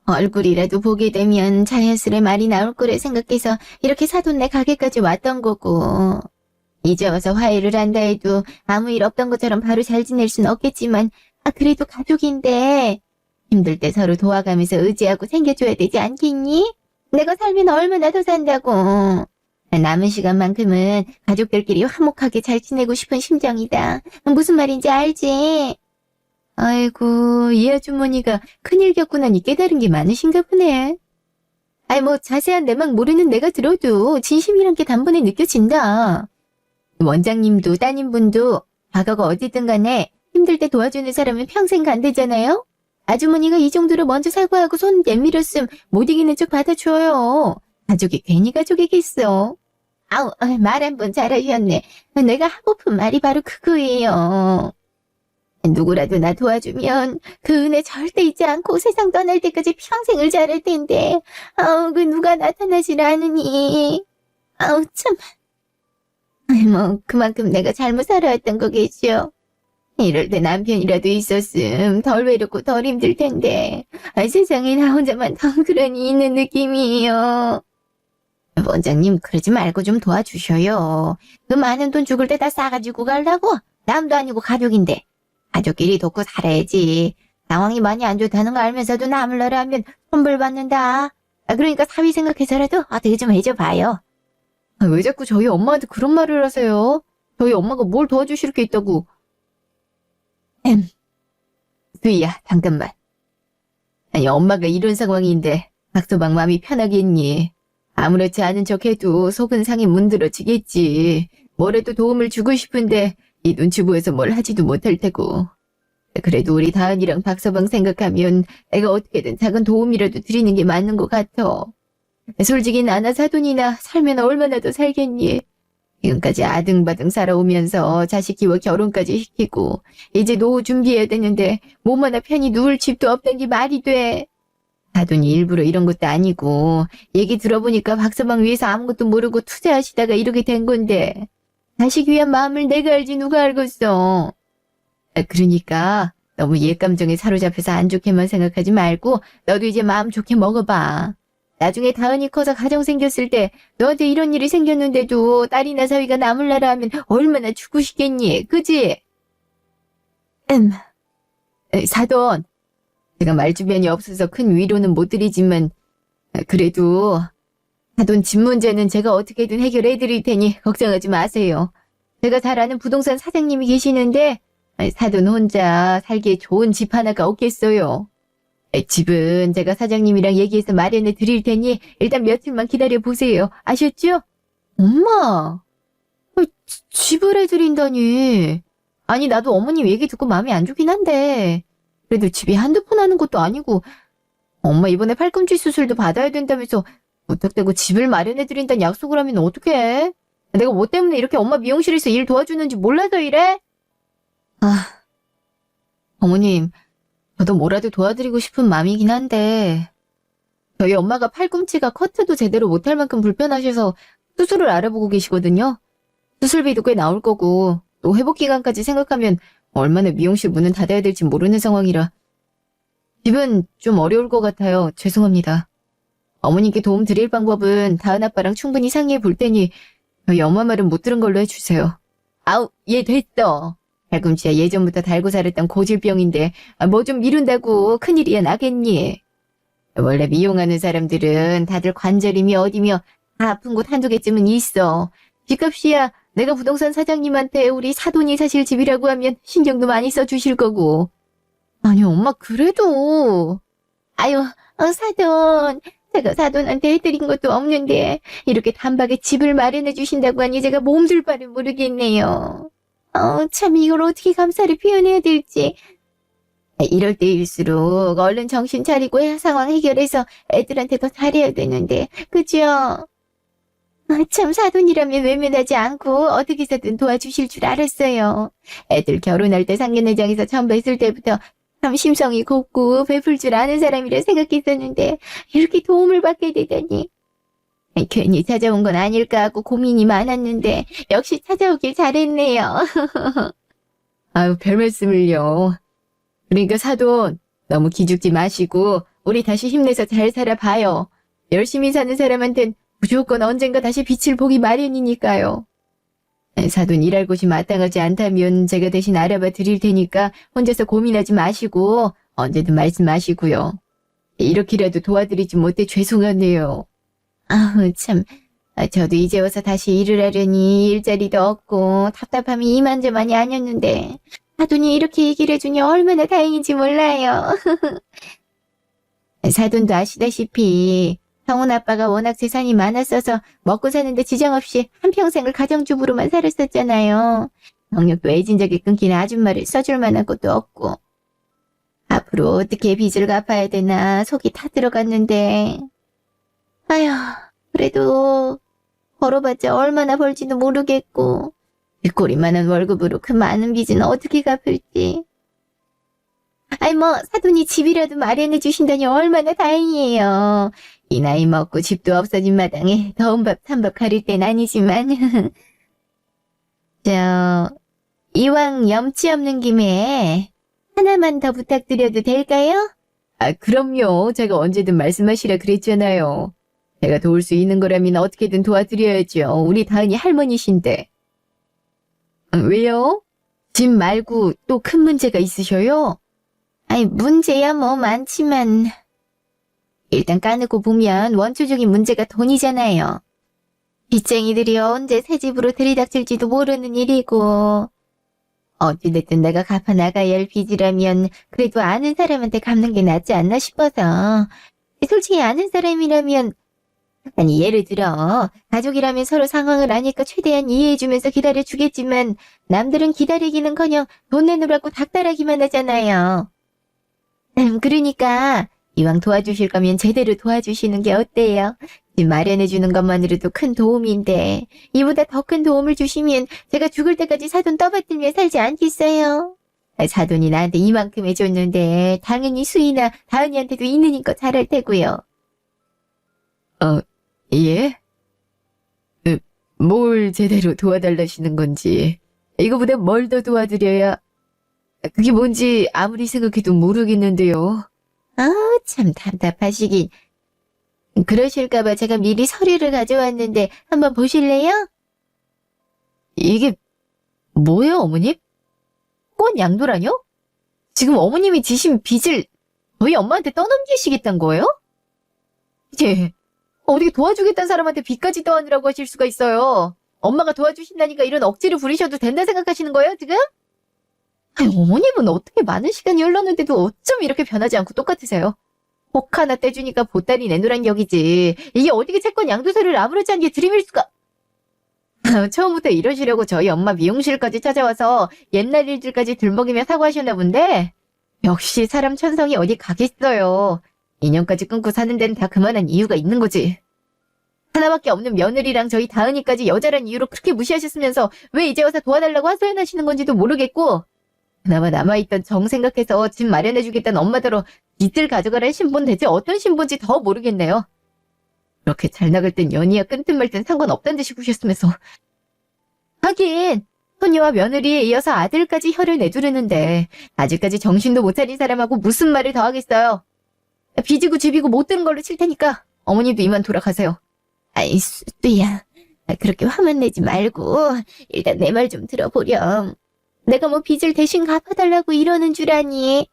S2: 얼굴이라도 보게 되면 자연스레 말이 나올 거래 생각해서 이렇게 사돈 내 가게까지 왔던 거고 이제 와서 화해를 한다 해도 아무 일 없던 것처럼 바로 잘 지낼 순 없겠지만, 그래도 가족인데, 힘들 때 서로 도와가면서 의지하고 챙겨줘야 되지 않겠니? 내가 살면 얼마나 더 산다고. 남은 시간만큼은 가족들끼리 화목하게 잘 지내고 싶은 심정이다. 무슨 말인지 알지?
S1: 아이고, 이 아주머니가 큰일 겪고 나니 깨달은 게 많으신가 보네. 아이, 뭐 자세한 내막 모르는 내가 들어도 진심이란 게 단번에 느껴진다. 원장님도 따님분도 과거가 어디든 간에 힘들 때 도와주는 사람은 평생 간대잖아요? 아주머니가 이 정도로 먼저 사과하고 손 내밀었음 못 이기는 척 받아줘요. 가족이 괜히 가족이겠어.
S2: 아우, 말 한 번 잘하셨네. 내가 하고픈 말이 바로 그거예요. 누구라도 나 도와주면 그 은혜 절대 잊지 않고 세상 떠날 때까지 평생을 잘할 텐데, 아우, 그 누가 나타나질 않으니. 아우, 참. 뭐, 그만큼 내가 잘못 살아왔던 거겠죠. 이럴 때 남편이라도 있었음 덜 외롭고 덜 힘들 텐데, 세상에 나 혼자만 덩그러니 있는 느낌이에요. 원장님, 그러지 말고 좀 도와주셔요. 그 많은 돈 죽을 때 다 싸가지고 가려고? 남도 아니고 가족인데. 가족끼리 돕고 살아야지. 상황이 많이 안 좋다는 거 알면서도 남을 너라 하면 손벌 받는다. 그러니까 사위 생각해서라도 어떻게 좀 해줘 봐요.
S1: 왜 자꾸 저희 엄마한테 그런 말을 하세요? 저희 엄마가 뭘 도와주실 게 있다고. 수희야, 잠깐만. 아니, 엄마가 이런 상황인데 박서방 마음이 편하겠니? 아무렇지 않은 척해도 속은 상이 문드러지겠지. 뭐라도 도움을 주고 싶은데 이 눈치 보여서 뭘 하지도 못할 테고. 그래도 우리 다은이랑 박서방 생각하면 애가 어떻게든 작은 도움이라도 드리는 게 맞는 것 같아. 솔직히 나나 사돈이나 살면 얼마나 더 살겠니? 지금까지 아등바등 살아오면서 자식 키워 결혼까지 시키고 이제 노후 준비해야 되는데 몸 하나 편히 누울 집도 없단 게 말이 돼. 사돈이 일부러 이런 것도 아니고 얘기 들어보니까 박서방 위해서 아무것도 모르고 투자하시다가 이렇게 된 건데 자식 위한 마음을 내가 알지 누가 알겠어. 그러니까 너무 옛 감정에 사로잡혀서 안 좋게만 생각하지 말고 너도 이제 마음 좋게 먹어봐. 나중에 다은이 커서 가정 생겼을 때 너한테 이런 일이 생겼는데도 딸이나 사위가 나물나라 하면 얼마나 죽고 싶겠니? 그지? 사돈, 제가 말주변이 없어서 큰 위로는 못 드리지만 그래도 사돈 집 문제는 제가 어떻게든 해결해 드릴 테니 걱정하지 마세요. 제가 잘 아는 부동산 사장님이 계시는데 사돈 혼자 살기에 좋은 집 하나가 없겠어요. 집은 제가 사장님이랑 얘기해서 마련해 드릴 테니 일단 며칠만 기다려 보세요. 아셨죠? 엄마, 집을 해드린다니. 아니, 나도 어머님 얘기 듣고 마음이 안 좋긴 한데 그래도 집이 한두 푼 하는 것도 아니고 엄마 이번에 팔꿈치 수술도 받아야 된다면서 부탁되고 집을 마련해 드린다는 약속을 하면 어떡해? 내가 뭐 때문에 이렇게 엄마 미용실에서 일 도와주는지 몰라서 이래? 어머님, 저도 뭐라도 도와드리고 싶은 마음이긴 한데 저희 엄마가 팔꿈치가 커트도 제대로 못할 만큼 불편하셔서 수술을 알아보고 계시거든요. 수술비도 꽤 나올 거고 또 회복 기간까지 생각하면 얼마나 미용실 문은 닫아야 될지 모르는 상황이라 집은 좀 어려울 것 같아요. 죄송합니다. 어머님께 도움 드릴 방법은 다은 아빠랑 충분히 상의해 볼 테니 저희 엄마 말은 못 들은 걸로 해주세요. 아우, 얘 됐어. 팔꿈치야 예전부터 달고 살았던 고질병인데 뭐 좀 미룬다고 큰일이야 나겠니? 원래 미용하는 사람들은 다들 관절임이 어디며 다 아픈 곳 한두 개쯤은 있어. 집값이야 내가 부동산 사장님한테 우리 사돈이 사실 집이라고 하면 신경도 많이 써주실 거고. 아니 엄마 그래도.
S2: 아유, 사돈. 제가 사돈한테 해드린 것도 없는데 이렇게 단박에 집을 마련해 주신다고 하니 제가 몸둘 바를 모르겠네요. 참 이걸 어떻게 감사를 표현해야 될지. 이럴 때일수록 얼른 정신 차리고 상황 해결해서 애들한테 더 잘해야 되는데, 그죠? 참 사돈이라면 외면하지 않고 어떻게 해서든 도와주실 줄 알았어요. 애들 결혼할 때 상견례장에서 처음 뵀을 때부터 참 심성이 곱고 베풀 줄 아는 사람이라 생각했었는데 이렇게 도움을 받게 되다니. 괜히 찾아온 건 아닐까 하고 고민이 많았는데 역시 찾아오길 잘했네요.
S1: 아유, 별 말씀을요. 그러니까 사돈, 너무 기죽지 마시고 우리 다시 힘내서 잘 살아봐요. 열심히 사는 사람한텐 무조건 언젠가 다시 빛을 보기 마련이니까요. 사돈 일할 곳이 마땅하지 않다면 제가 대신 알아봐 드릴 테니까 혼자서 고민하지 마시고 언제든 말씀하시고요. 이렇게라도 도와드리지 못해 죄송하네요.
S2: 아우, 참. 저도 이제 와서 다시 일을 하려니 일자리도 없고 답답함이 이만저만이 아니었는데 사돈이 이렇게 얘기를 해주니 얼마나 다행인지 몰라요. 사돈도 아시다시피 성훈 아빠가 워낙 재산이 많았어서 먹고 사는데 지장 없이 한평생을 가정주부로만 살았었잖아요. 경력도 애진작에 끊긴 아줌마를 써줄 만한 것도 없고. 앞으로 어떻게 빚을 갚아야 되나 속이 타 들어갔는데. 아휴, 그래도 벌어봤자 얼마나 벌지도 모르겠고 뒷골이만한 월급으로 그 많은 빚은 어떻게 갚을지. 아이 뭐 사돈이 집이라도 마련해 주신다니 얼마나 다행이에요. 이 나이 먹고 집도 없어진 마당에 더운 밥 찬 밥 가릴 땐 아니지만 이왕 염치 없는 김에 하나만 더 부탁드려도 될까요?
S1: 그럼요. 제가 언제든 말씀하시라 그랬잖아요. 제가 도울 수 있는 거라면 어떻게든 도와드려야죠. 우리 다은이 할머니신데. 왜요? 집 말고 또 큰 문제가 있으셔요?
S2: 아이 문제야 뭐 많지만 일단 까놓고 보면 원초적인 문제가 돈이잖아요. 빚쟁이들이 언제 새 집으로 들이닥칠지도 모르는 일이고 어찌됐든 내가 갚아 나가야 할 빚이라면 그래도 아는 사람한테 갚는 게 낫지 않나 싶어서. 솔직히 아는 사람이라면, 아니 예를 들어 가족이라면 서로 상황을 아니까 최대한 이해해주면서 기다려주겠지만 남들은 기다리기는커녕 돈 내놓으라고 닥달하기만 하잖아요. 그러니까 이왕 도와주실 거면 제대로 도와주시는 게 어때요? 집 마련해주는 것만으로도 큰 도움인데 이보다 더 큰 도움을 주시면 제가 죽을 때까지 사돈 떠받들며 살지 않겠어요? 사돈이 나한테 이만큼 해줬는데 당연히 수이나 다은이한테도 있으니까 잘할 테고요.
S1: 예? 뭘 제대로 도와달라시는 건지, 이거보다 뭘 더 도와드려야, 그게 뭔지 아무리 생각해도 모르겠는데요.
S2: 참 답답하시긴. 그러실까봐 제가 미리 서류를 가져왔는데 한번 보실래요?
S1: 이게 뭐예요, 어머님? 꽃 양도라뇨? 지금 어머님이 지신 빚을 저희 엄마한테 떠넘기시겠다는 거예요? 이제 어떻게 도와주겠다는 사람한테 빚까지 떠안으라고 하실 수가 있어요. 엄마가 도와주신다니까 이런 억지를 부리셔도 된다 생각하시는 거예요, 지금? 아니, 어머님은 어떻게 많은 시간이 흘렀는데도 어쩜 이렇게 변하지 않고 똑같으세요? 혹 하나 떼주니까 보따리 내놓으란 격이지. 이게 어떻게 채권 양도세를 아무렇지 않게 들이밀 수가... 처음부터 이러시려고 저희 엄마 미용실까지 찾아와서 옛날 일들까지 들먹이며 사과하셨나 본데, 역시 사람 천성이 어디 가겠어요. 인연까지 끊고 사는 데는 다 그만한 이유가 있는 거지. 하나밖에 없는 며느리랑 저희 다은이까지 여자란 이유로 그렇게 무시하셨으면서 왜 이제 와서 도와달라고 하소연하시는 건지도 모르겠고, 그나마 남아있던 정 생각해서 집 마련해주겠다는 엄마더러 빚을 가져가라는 신분 대체 어떤 신분인지 더 모르겠네요. 그렇게 잘 나갈 땐 연이야 끊든 말든 상관없다는 듯이 구셨으면서. 하긴 손녀와 며느리에 이어서 아들까지 혀를 내두르는데 아직까지 정신도 못 차린 사람하고 무슨 말을 더 하겠어요. 빚이고 집이고 못 드는 걸로 칠 테니까 어머님도 이만 돌아가세요.
S2: 아이 수두야, 그렇게 화만 내지 말고 일단 내 말 좀 들어보렴. 내가 뭐 빚을 대신 갚아달라고 이러는 줄 아니?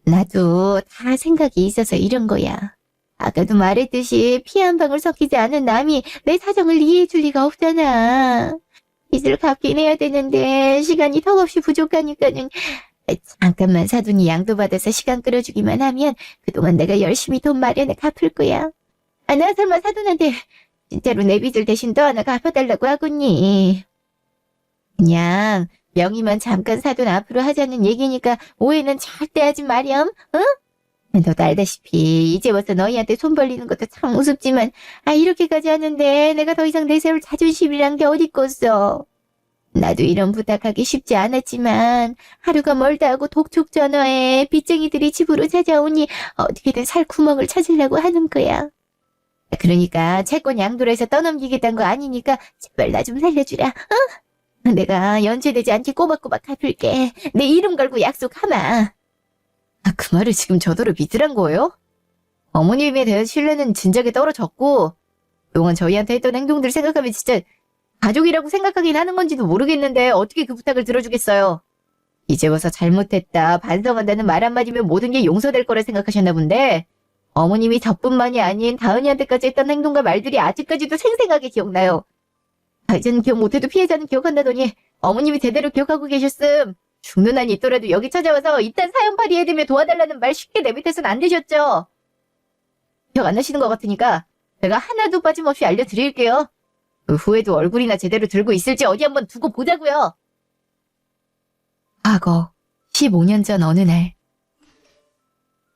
S2: 나도 다 생각이 있어서 이런 거야. 아까도 말했듯이 피 한 방울 섞이지 않은 남이 내 사정을 이해해줄 리가 없잖아. 빚을 갚긴 해야 되는데 시간이 턱없이 부족하니까는 잠깐만 사돈이 양도받아서 시간 끌어주기만 하면 그동안 내가 열심히 돈 마련해 갚을 거야. 나 설마 사돈한테 진짜로 내 빚을 대신 또 하나 갚아달라고 하겠니? 그냥 명의만 잠깐 사돈 앞으로 하자는 얘기니까 오해는 절대 하지 마렴, 응? 너도 알다시피 이제 와서 너희한테 손 벌리는 것도 참 우습지만 이렇게까지 하는데 내가 더 이상 내세울 자존심이란 게 어딨겠어. 나도 이런 부탁하기 쉽지 않았지만 하루가 멀다 하고 독촉 전화에 빚쟁이들이 집으로 찾아오니 어떻게든 살 구멍을 찾으려고 하는 거야. 그러니까 채권 양도를 해서 떠넘기겠다는 거 아니니까 제발 나 좀 살려주라. 내가 연체되지 않게 꼬박꼬박 갚을게. 내 이름 걸고 약속하마.
S1: 그 말을 지금 저더러 믿으란 거예요? 어머님에 대한 신뢰는 진작에 떨어졌고, 그동안 저희한테 했던 행동들 생각하면 진짜 가족이라고 생각하긴 하는 건지도 모르겠는데 어떻게 그 부탁을 들어주겠어요. 이제 와서 잘못했다, 반성한다는 말 한마디면 모든 게 용서될 거라 생각하셨나 본데 어머님이 저뿐만이 아닌 다은이한테까지 했던 행동과 말들이 아직까지도 생생하게 기억나요. 가해자는 기억 못해도 피해자는 기억한다더니 어머님이 제대로 기억하고 계셨음. 죽는 한이 있더라도 여기 찾아와서 이딴 사연 발의해대며 도와달라는 말 쉽게 내뱉어서는 안 되셨죠. 기억 안 나시는 것 같으니까 제가 하나도 빠짐없이 알려드릴게요. 그 후에도 얼굴이나 제대로 들고 있을지 어디 한번 두고 보자고요. 과거 15년 전 어느 날.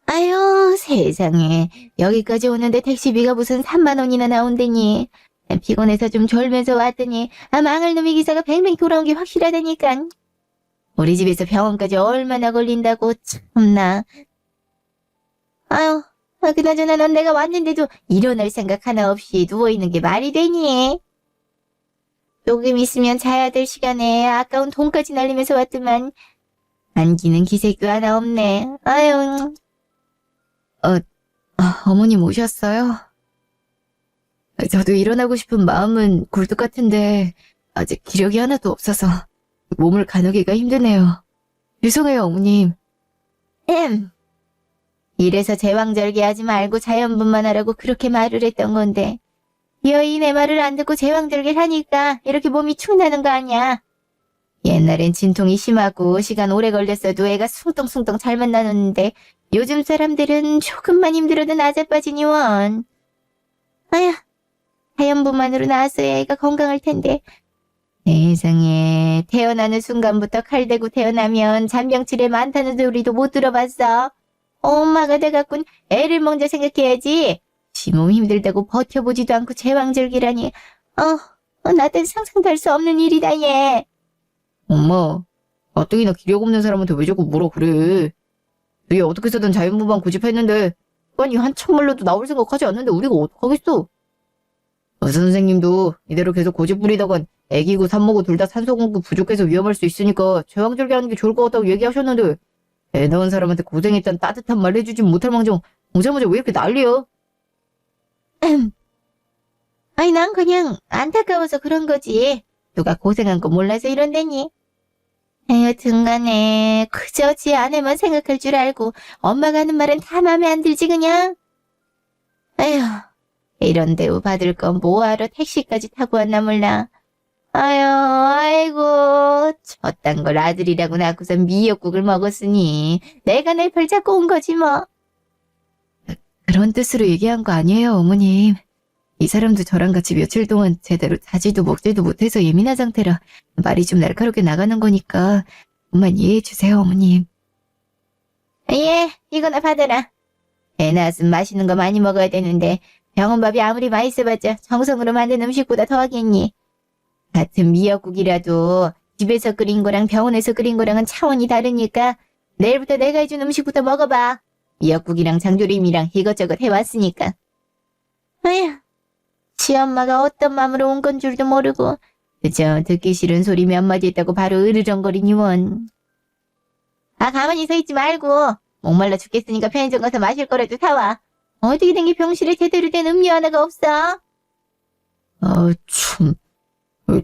S2: 아유, 세상에. 여기까지 오는데 택시비가 무슨 3만 원이나 나온다니. 피곤해서 좀 졸면서 왔더니 망할 놈의 기사가 뱅뱅 돌아온 게 확실하다니까. 우리 집에서 병원까지 얼마나 걸린다고 참나. 아유, 그나저나 넌 내가 왔는데도 일어날 생각 하나 없이 누워있는 게 말이 되니? 조금 있으면 자야 될 시간에 아까운 돈까지 날리면서 왔더만 안기는 기색도 하나 없네. 아유.
S1: 어머님 오셨어요? 저도 일어나고 싶은 마음은 굴뚝 같은데 아직 기력이 하나도 없어서 몸을 가누기가 힘드네요. 죄송해요, 어머님.
S2: 이래서 제왕절개하지 말고 자연분만하라고 그렇게 말을 했던 건데 여의 내 말을 안 듣고 제왕절개를 하니까 이렇게 몸이 축나는 거 아니야. 옛날엔 진통이 심하고 시간 오래 걸렸어도 애가 숭덩숭덩 잘 만나는데 요즘 사람들은 조금만 힘들어도 나자빠지니 원. 아휴, 자연분만으로 나왔어야 애가 건강할 텐데. 세상에, 태어나는 순간부터 칼대고 태어나면 잔병치레 많다는 소리도 못 들어봤어. 엄마가 돼갖군 애를 먼저 생각해야지. 지 몸 힘들다고 버텨보지도 않고 제왕절개라니. 나 땐 상상도 할 수 없는 일이다, 얘.
S1: 엄마, 가뜩이나 기력 없는 사람한테 왜 자꾸 뭐라 그래. 얘 어떻게 해서든 자연분만 고집했는데 아니 한참말로도 나올 생각하지 않는데 우리가 어떡하겠어. 선생님도 이대로 계속 고집 부리다간 애기고 산모고 둘 다 산소 공급 부족해서 위험할 수 있으니까 제왕절개하는 게 좋을 것 같다고 얘기하셨는데 애 낳은 사람한테 고생했다는 따뜻한 말 해주진 못할 망정 오자마자 왜 이렇게 난리야?
S2: 아니, 난 그냥 안타까워서 그런 거지. 누가 고생한 거 몰라서 이런다니. 여튼간에 그저 지 아내만 생각할 줄 알고 엄마가 하는 말은 다 마음에 안 들지 그냥. 아휴, 이런 대우 받을 건 뭐하러 택시까지 타고 왔나 몰라. 아이고, 저딴 걸 아들이라고 낳고선 미역국을 먹었으니 내가 내 별 잡고 온 거지 뭐.
S1: 그런 뜻으로 얘기한 거 아니에요, 어머님. 이 사람도 저랑 같이 며칠 동안 제대로 자지도 먹지도 못해서 예민한 상태라 말이 좀 날카롭게 나가는 거니까 좀만 이해해 주세요, 어머님.
S2: 예, 이거나 받아라. 애 낳았으면 맛있는 거 많이 먹어야 되는데 병원밥이 아무리 맛있어봤자 정성으로 만든 음식보다 더하겠니? 같은 미역국이라도 집에서 끓인 거랑 병원에서 끓인 거랑은 차원이 다르니까 내일부터 내가 해준 음식부터 먹어봐. 미역국이랑 장조림이랑 이것저것 해왔으니까. 아휴, 지 엄마가 어떤 마음으로 온 건 줄도 모르고 그저 듣기 싫은 소리 몇 마디 했다고 바로 으르렁거리니 원. 가만히 서 있지 말고 목말라 죽겠으니까 편의점 가서 마실 거라도 사와. 어떻게 된 게 병실에 제대로 된 음료 하나가 없어?
S1: 참.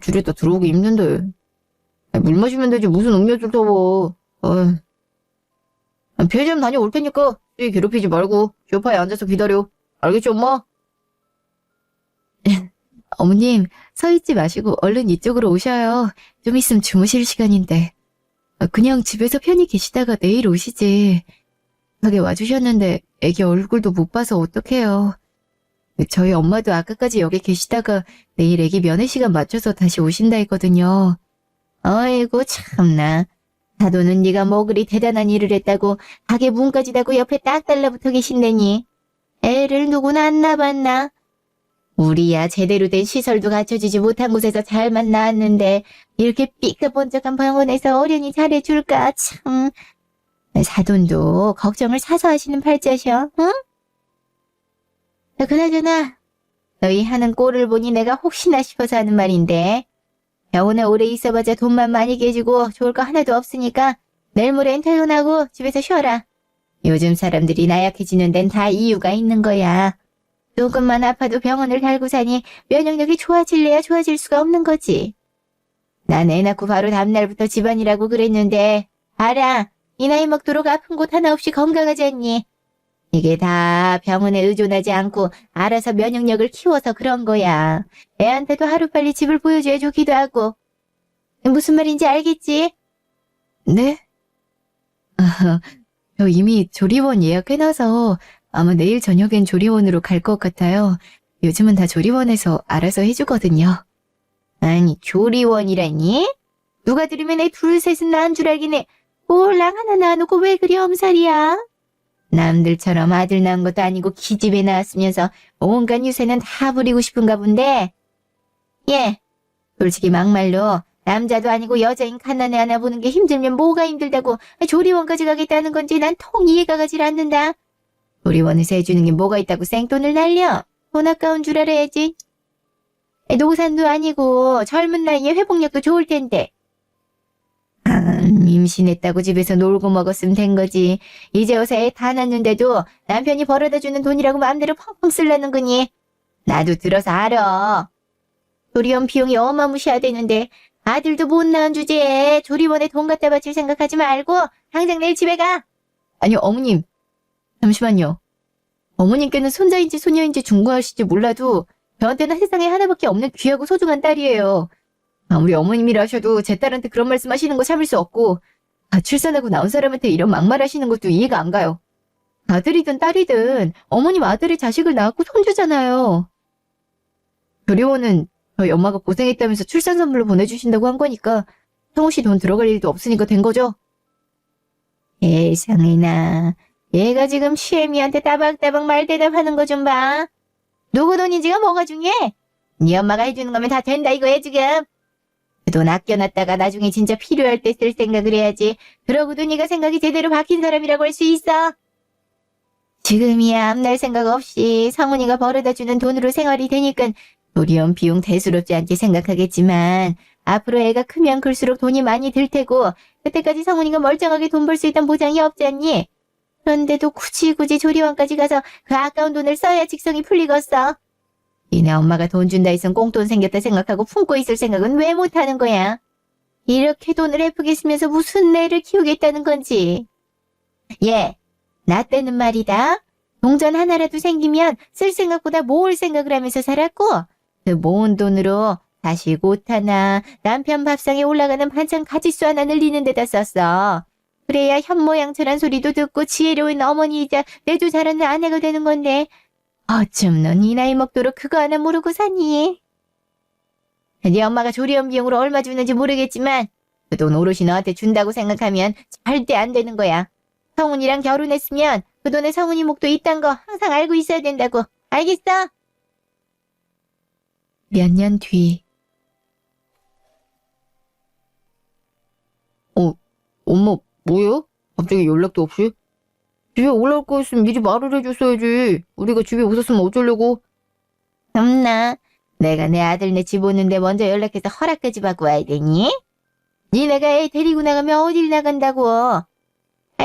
S1: 줄에다 들어오기 힘든데. 물 마시면 되지 무슨 음료줄 타워. 편의점 다녀올 테니까 쟤 괴롭히지 말고 소파에 앉아서 기다려. 알겠지, 엄마? 어머님, 서 있지 마시고 얼른 이쪽으로 오셔요. 좀 있으면 주무실 시간인데. 그냥 집에서 편히 계시다가 내일 오시지. 가게 와주셨는데 애기 얼굴도 못 봐서 어떡해요. 저희 엄마도 아까까지 여기 계시다가 내일 애기 면회 시간 맞춰서 다시 오신다 했거든요.
S2: 어이구 참나. 사돈은 네가 뭐 그리 대단한 일을 했다고 가게 문까지 닫고 옆에 딱 달라붙어 계신다니. 애를 누구나 안 낳았나? 우리야 제대로 된 시설도 갖춰지지 못한 곳에서 잘만 낳았는데 이렇게 삐까번쩍한 병원에서 어련히 잘해줄까 참. 사돈도 걱정을 사서 하시는 팔자셔, 응? 그나저나 너희 하는 꼴을 보니 내가 혹시나 싶어서 하는 말인데 병원에 오래 있어봐자 돈만 많이 깨지고 좋을 거 하나도 없으니까 내일 모레는 퇴근하고 집에서 쉬어라. 요즘 사람들이 나약해지는 데는 다 이유가 있는 거야. 조금만 아파도 병원을 달고 사니 면역력이 좋아질래야 좋아질 수가 없는 거지. 난 애 낳고 바로 다음날부터 집안이라고 그랬는데 알아. 이 나이 먹도록 아픈 곳 하나 없이 건강하지 않니? 이게 다 병원에 의존하지 않고 알아서 면역력을 키워서 그런 거야. 애한테도 하루빨리 집을 보여줘야 좋기도 하고. 무슨 말인지 알겠지?
S1: 네? 저 이미 조리원 예약해놔서 아마 내일 저녁엔 조리원으로 갈 것 같아요. 요즘은 다 조리원에서 알아서 해주거든요.
S2: 아니, 조리원이라니? 누가 들으면 애 둘, 셋은 낳은 줄 알겠네. 꼴랑 하나 낳아놓고 왜 그리 엄살이야? 남들처럼 아들 낳은 것도 아니고 기집애 낳았으면서 온갖 유세는 다 부리고 싶은가 본데. 예, 솔직히 막말로 남자도 아니고 여자인 갓난애 하나 보는 게 힘들면 뭐가 힘들다고 조리원까지 가겠다는 건지 난 통 이해가 가질 않는다. 조리원에서 해주는 게 뭐가 있다고 생돈을 날려. 돈 아까운 줄 알아야지. 노산도 아니고 젊은 나이에 회복력도 좋을 텐데. 임신했다고 집에서 놀고 먹었으면 된 거지. 이제 와서 애 다 낳는데도 남편이 벌어다주는 돈이라고 마음대로 펑펑 쓰려는 거니. 나도 들어서 알아. 조리원 비용이 어마무시하대는데 아들도 못 낳은 주제에 조리원에 돈 갖다 바칠 생각하지 말고 당장 내일 집에 가.
S1: 아니요, 어머님. 잠시만요. 어머님께는 손자인지 소녀인지 중고하실지 몰라도 저한테는 세상에 하나밖에 없는 귀하고 소중한 딸이에요. 아무리 어머님이라 하셔도 제 딸한테 그런 말씀 하시는 거 참을 수 없고 출산하고 나온 사람한테 이런 막말하시는 것도 이해가 안 가요. 아들이든 딸이든 어머님 아들이 자식을 낳았고 손주잖아요. 조리원은 저희 엄마가 고생했다면서 출산 선물로 보내주신다고 한 거니까 성우 씨 돈 들어갈 일도 없으니까 된 거죠?
S2: 세상에나. 얘가 지금 시애미한테 따박따박 말대답하는 거 좀 봐. 누구 돈인지가 뭐가 중요해? 네 엄마가 해주는 거면 다 된다 이거야 지금. 그 돈 아껴놨다가 나중에 진짜 필요할 때 쓸 생각을 해야지. 그러고도 네가 생각이 제대로 바뀐 사람이라고 할 수 있어? 지금이야 앞날 생각 없이 성훈이가 벌어다주는 돈으로 생활이 되니까 조리원 비용 대수롭지 않게 생각하겠지만 앞으로 애가 크면 클수록 돈이 많이 들 테고 그때까지 성훈이가 멀쩡하게 돈 벌 수 있다는 보장이 없지 않니? 그런데도 굳이 조리원까지 가서 그 아까운 돈을 써야 직성이 풀리겠어. 니네 엄마가 돈 준다 했으면 꽁돈 생겼다 생각하고 품고 있을 생각은 왜 못하는 거야? 이렇게 돈을 애프게 쓰면서 무슨 애를 키우겠다는 건지. 예, 나 때는 말이다. 동전 하나라도 생기면 쓸 생각보다 모을 생각을 하면서 살았고 그 모은 돈으로 자식 옷 하나, 남편 밥상에 올라가는 반찬 가짓수 하나 늘리는 데다 썼어. 그래야 현모양처란 소리도 듣고 지혜로운 어머니이자 내조 잘하는 아내가 되는 건데 어쩜 넌 이 나이 먹도록 그거 하나 모르고 사니? 네 엄마가 조리원 비용으로 얼마 주는지 모르겠지만 그 돈 오롯이 너한테 준다고 생각하면 절대 안 되는 거야. 성훈이랑 결혼했으면 그 돈에 성훈이 목도 있단 거 항상 알고 있어야 된다고. 알겠어?
S1: 몇 년 뒤. 엄마, 뭐예요? 갑자기 연락도 없이? 집에 올라올 거였으면 미리 말을 해줬어야지. 우리가 집에 없었으면 어쩌려고?
S2: 엄나, 내가 내 아들네 집 오는데 먼저 연락해서 허락까지 받고 와야 되니? 니네가 애 데리고 나가면 어딜 나간다고.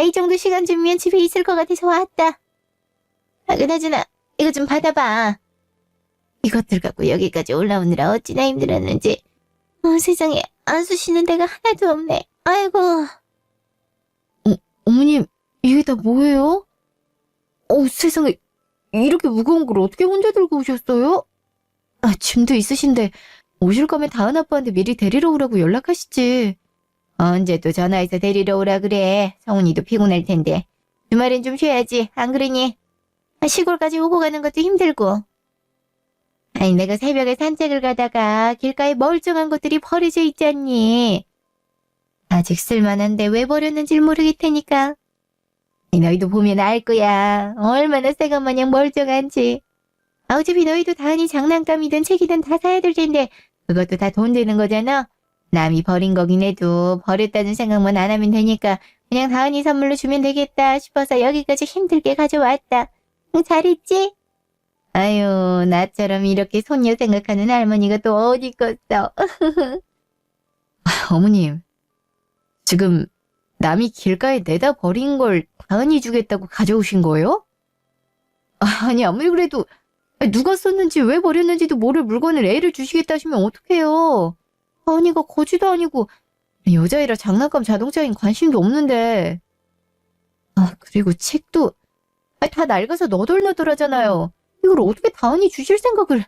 S2: 이 정도 시간쯤이면 집에 있을 것 같아서 왔다. 그나저나 이거 좀 받아봐. 이것들 갖고 여기까지 올라오느라 어찌나 힘들었는지. 세상에 안 쑤시는 데가 하나도 없네. 아이고.
S1: 어머님, 이게 다 뭐예요? 세상에, 이렇게 무거운 걸 어떻게 혼자 들고 오셨어요? 짐도 있으신데 오실 거면 다은 아빠한테 미리 데리러 오라고 연락하시지.
S2: 언제 또 전화해서 데리러 오라 그래. 성훈이도 피곤할 텐데. 주말엔 좀 쉬어야지. 안 그러니? 시골까지 오고 가는 것도 힘들고. 아니 내가 새벽에 산책을 가다가 길가에 멀쩡한 것들이 버려져 있잖니. 아직 쓸만한데 왜 버렸는지 모르겠다니까. 너희도 보면 알 거야. 얼마나 새가 마냥 멀쩡한지. 어차피 너희도 다은이 장난감이든 책이든 다 사야 될 텐데 그것도 다 돈 드는 거잖아. 남이 버린 거긴 해도 버렸다는 생각만 안 하면 되니까 그냥 다은이 선물로 주면 되겠다 싶어서 여기까지 힘들게 가져왔다. 잘했지? 아유, 나처럼 이렇게 손녀 생각하는 할머니가 또 어디 있겠어.
S1: 어머님, 지금 남이 길가에 내다 버린 걸 다은이 주겠다고 가져오신 거예요? 아니, 아무리 그래도 아니, 누가 썼는지 왜 버렸는지도 모를 물건을 애를 주시겠다 하시면 어떡해요. 다은이가 거지도 아니고 여자애라 장난감 자동차엔 관심도 없는데. 아, 그리고 책도 다 낡아서 너덜너덜하잖아요. 이걸 어떻게 다은이 주실 생각을.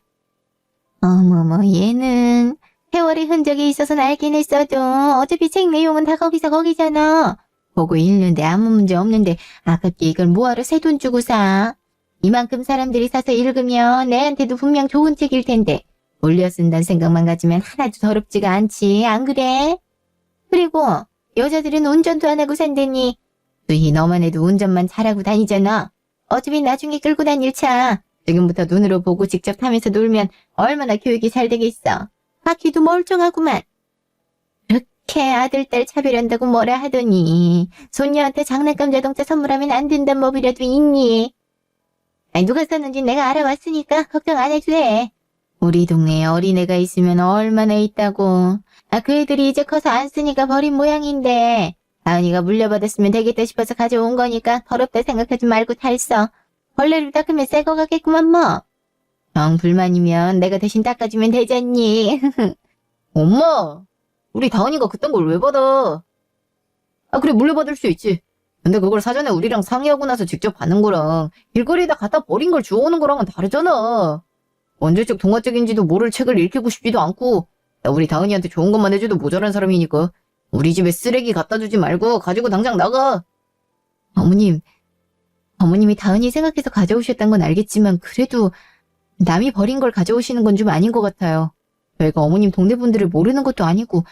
S2: 어머머, 얘는 세월의 흔적이 있어서는 알긴 했어도 어차피 책 내용은 다 거기서 거기잖아. 보고 읽는데 아무 문제 없는데 아깝게 이걸 뭐하러 새 돈 주고 사. 이만큼 사람들이 사서 읽으면 내한테도 분명 좋은 책일 텐데 올려 쓴다는 생각만 가지면 하나도 더럽지가 않지, 안 그래? 그리고 여자들은 운전도 안 하고 산다니. 수희, 너만 해도 운전만 잘하고 다니잖아. 어차피 나중에 끌고 다닐 차. 지금부터 눈으로 보고 직접 타면서 놀면 얼마나 교육이 잘 되겠어. 바퀴도 멀쩡하구만. 그렇게 아들, 딸 차별한다고 뭐라 하더니 손녀한테 장난감 자동차 선물하면 안 된다는 법이라도 있니? 아니, 누가 썼는지 내가 알아봤으니까 걱정 안 해도 돼. 우리 동네에 어린애가 있으면 얼마나 있다고. 그 애들이 이제 커서 안 쓰니까 버린 모양인데 다은이가 물려받았으면 되겠다 싶어서 가져온 거니까 더럽다 생각하지 말고 탈써. 벌레를 닦으면 새 거 같겠구만 뭐. 정 불만이면 내가 대신 닦아주면 되잖니.
S1: 엄마, 우리 다은이가 그딴 걸 왜 받아? 그래, 물려받을 수 있지. 근데 그걸 사전에 우리랑 상의하고 나서 직접 받는 거랑 길거리에다 갖다 버린 걸 주워오는 거랑은 다르잖아. 언제적 동화책인지도 모를 책을 읽히고 싶지도 않고, 우리 다은이한테 좋은 것만 해줘도 모자란 사람이니까 우리 집에 쓰레기 갖다 주지 말고 가지고 당장 나가. 어머님이 다은이 생각해서 가져오셨단 건 알겠지만 그래도 남이 버린 걸 가져오시는 건 좀 아닌 것 같아요. 저희가 어머님 동네 분들을 모르는 것도 아니고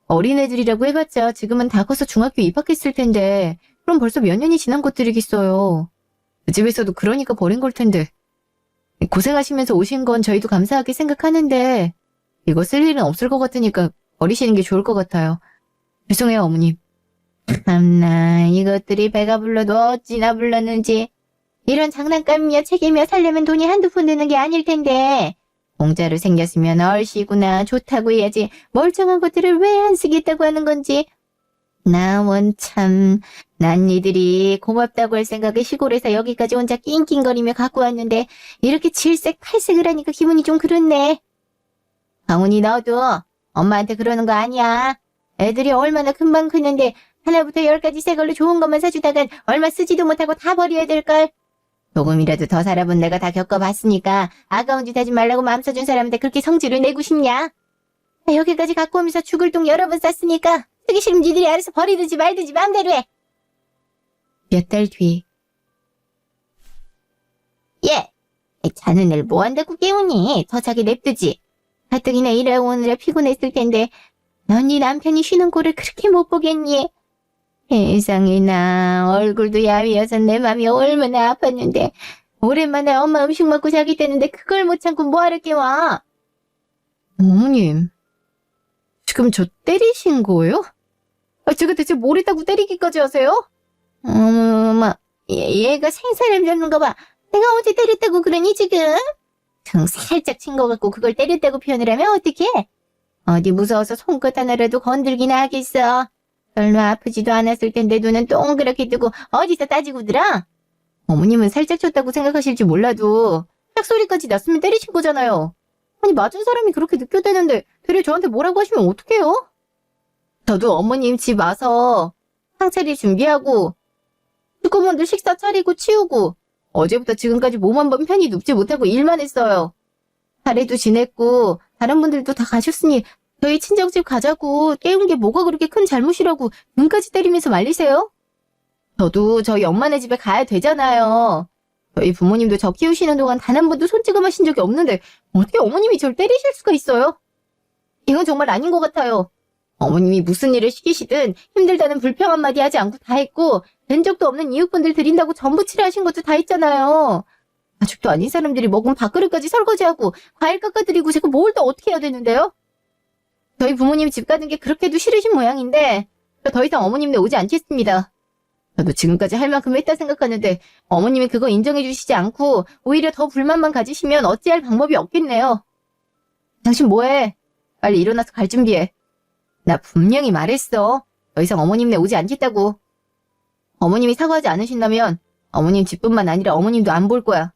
S1: 어린애들이라고 해봤자 지금은 다 커서 중학교 입학했을 텐데 그럼 벌써 몇 년이 지난 것들이겠어요. 그 집에서도 그러니까 버린 걸 텐데. 고생하시면서 오신 건 저희도 감사하게 생각하는데 이거 쓸 일은 없을 것 같으니까 버리시는 게 좋을 것 같아요. 죄송해요, 어머님.
S2: 참나, 이것들이 배가 불러도 어찌나 불렀는지. 이런 장난감이며 책이며 살려면 돈이 한두 푼 드는 게 아닐 텐데. 공짜로 생겼으면 얼씨구나 좋다고 해야지 멀쩡한 것들을 왜 안 쓰겠다고 하는 건지. 나 원참, 난 니들이 고맙다고 할 생각에 시골에서 여기까지 혼자 낑낑거리며 갖고 왔는데 이렇게 칠색 팔색을 하니까 기분이 좀 그렇네. 강훈이, 너도 엄마한테 그러는 거 아니야. 애들이 얼마나 금방 크는데 하나부터 10까지 새 걸로 좋은 것만 사주다간 얼마 쓰지도 못하고 다 버려야 될걸. 조금이라도 더 살아본 내가 다 겪어봤으니까 아까운 짓 하지 말라고 맘 써준 사람한테 그렇게 성질을 내고 싶냐? 여기까지 갖고 오면서 죽을 똥 여러 번 쌌으니까 쓰기 싫으면 니들이 알아서 버리든지 말든지 맘대로 해.
S1: 몇 달 뒤.
S2: 예, 자는 애를 뭐 한다고 깨우니? 더 자기 냅두지. 가뜩이나 일하고 오느라 피곤했을 텐데 넌 네 남편이 쉬는 꼴을 그렇게 못 보겠니? 세상에나, 얼굴도 야위어서 내 맘이 얼마나 아팠는데 오랜만에 엄마 음식 먹고 자겠다는데 그걸 못 참고 뭐하러 깨워?
S1: 어머님, 지금 저 때리신 거예요? 제가 대체 뭘 했다고 때리기까지 하세요?
S2: 어머, 얘가 생사람 잡는 거 봐. 내가 언제 때렸다고 그러니 지금? 등 살짝 친 거 같고 그걸 때렸다고 표현을 하면 어떡해? 어디 무서워서 손끝 하나라도 건들기나 하겠어. 별로 아프지도 않았을 텐데 눈은 동그랗게 뜨고 어디서 따지고 들어?
S1: 어머님은 살짝 쳤다고 생각하실지 몰라도 짝소리까지 났으면 때리신 거잖아요. 아니, 맞은 사람이 그렇게 느껴대는데 되려 저한테 뭐라고 하시면 어떡해요? 저도 어머님 집 와서 상차릴 준비하고 식구분들 식사 차리고 치우고 어제부터 지금까지 몸 한 번 편히 눕지 못하고 일만 했어요. 차례도 지냈고 다른 분들도 다 가셨으니 저희 친정집 가자고 깨운 게 뭐가 그렇게 큰 잘못이라고 눈까지 때리면서 말리세요? 저도 저희 엄마네 집에 가야 되잖아요. 저희 부모님도 저 키우시는 동안 단 한 번도 손찌검 하신 적이 없는데 어떻게 어머님이 절 때리실 수가 있어요? 이건 정말 아닌 것 같아요. 어머님이 무슨 일을 시키시든 힘들다는 불평 한마디 하지 않고 다 했고 된 적도 없는 이웃분들 드린다고 전부 치료하신 것도 다 했잖아요. 가족도 아닌 사람들이 먹은 밥그릇까지 설거지하고 과일 깎아드리고 제가 뭘 더 어떻게 해야 되는데요? 저희 부모님 집 가는 게 그렇게도 싫으신 모양인데 저 더 이상 어머님네 오지 않겠습니다. 저도 지금까지 할 만큼 했다 생각하는데 어머님이 그거 인정해 주시지 않고 오히려 더 불만만 가지시면 어찌할 방법이 없겠네요. 당신 뭐해? 빨리 일어나서 갈 준비해. 나 분명히 말했어. 더 이상 어머님네 오지 않겠다고. 어머님이 사과하지 않으신다면 어머님 집뿐만 아니라 어머님도 안 볼 거야.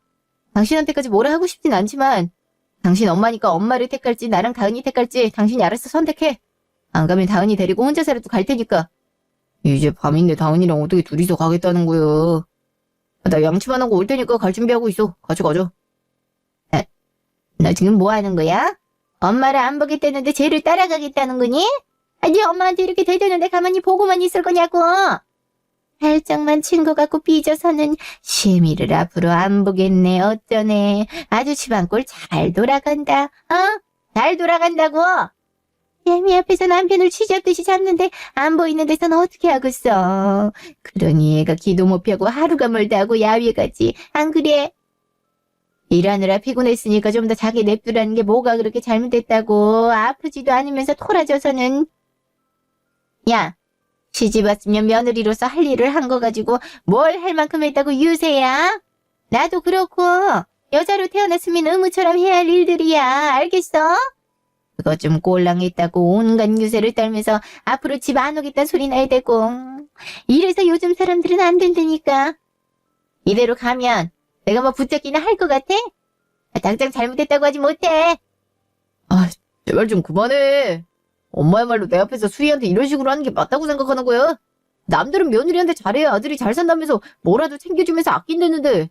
S1: 당신한테까지 뭐라 하고 싶진 않지만 당신 엄마니까 엄마를 택할지 나랑 다은이 택할지 당신이 알아서 선택해. 안 가면 다은이 데리고 혼자서라도 갈 테니까. 이제 밤인데 다은이랑 어떻게 둘이서 가겠다는 거야. 나 양치만 하고 올 테니까 갈 준비하고 있어. 같이 가자.
S2: 너 지금 뭐 하는 거야? 엄마를 안 보겠다는데 쟤를 따라가겠다는 거니? 아니, 엄마한테 이렇게 대드는데 가만히 보고만 있을 거냐고. 살짝만 친 거 갖고 삐져서는 시미를 앞으로 안 보겠네. 어쩌네. 아주 집안꼴 잘 돌아간다. 잘 돌아간다고. 시미 앞에서 남편을 쥐잡듯이 잡는데 안 보이는 데서는 어떻게 하겠어. 그러니 얘가 기도 못 펴고 하루가 멀다 하고 야위에 가지. 안 그래? 일하느라 피곤했으니까 좀 더 자기 냅두라는 게 뭐가 그렇게 잘못됐다고. 아프지도 않으면서 토라져서는. 야, 시집 왔으면 며느리로서 할 일을 한 거 가지고 뭘 할 만큼 했다고 유세야? 나도 그렇고 여자로 태어났으면 의무처럼 해야 할 일들이야. 알겠어? 그거 좀 꼴랑했다고 온갖 유세를 떨면서 앞으로 집 안 오겠다는 소리 나야 되고. 이래서 요즘 사람들은 안 된다니까. 이대로 가면 내가 뭐 붙잡기나 할 것 같아? 당장 잘못했다고 하지 못해.
S1: 제발 좀 그만해. 엄마야말로 내 앞에서 수희한테 이런 식으로 하는 게 맞다고 생각하는 거야? 남들은 며느리한테 잘해야 아들이 잘 산다면서 뭐라도 챙겨주면서 아낀다는데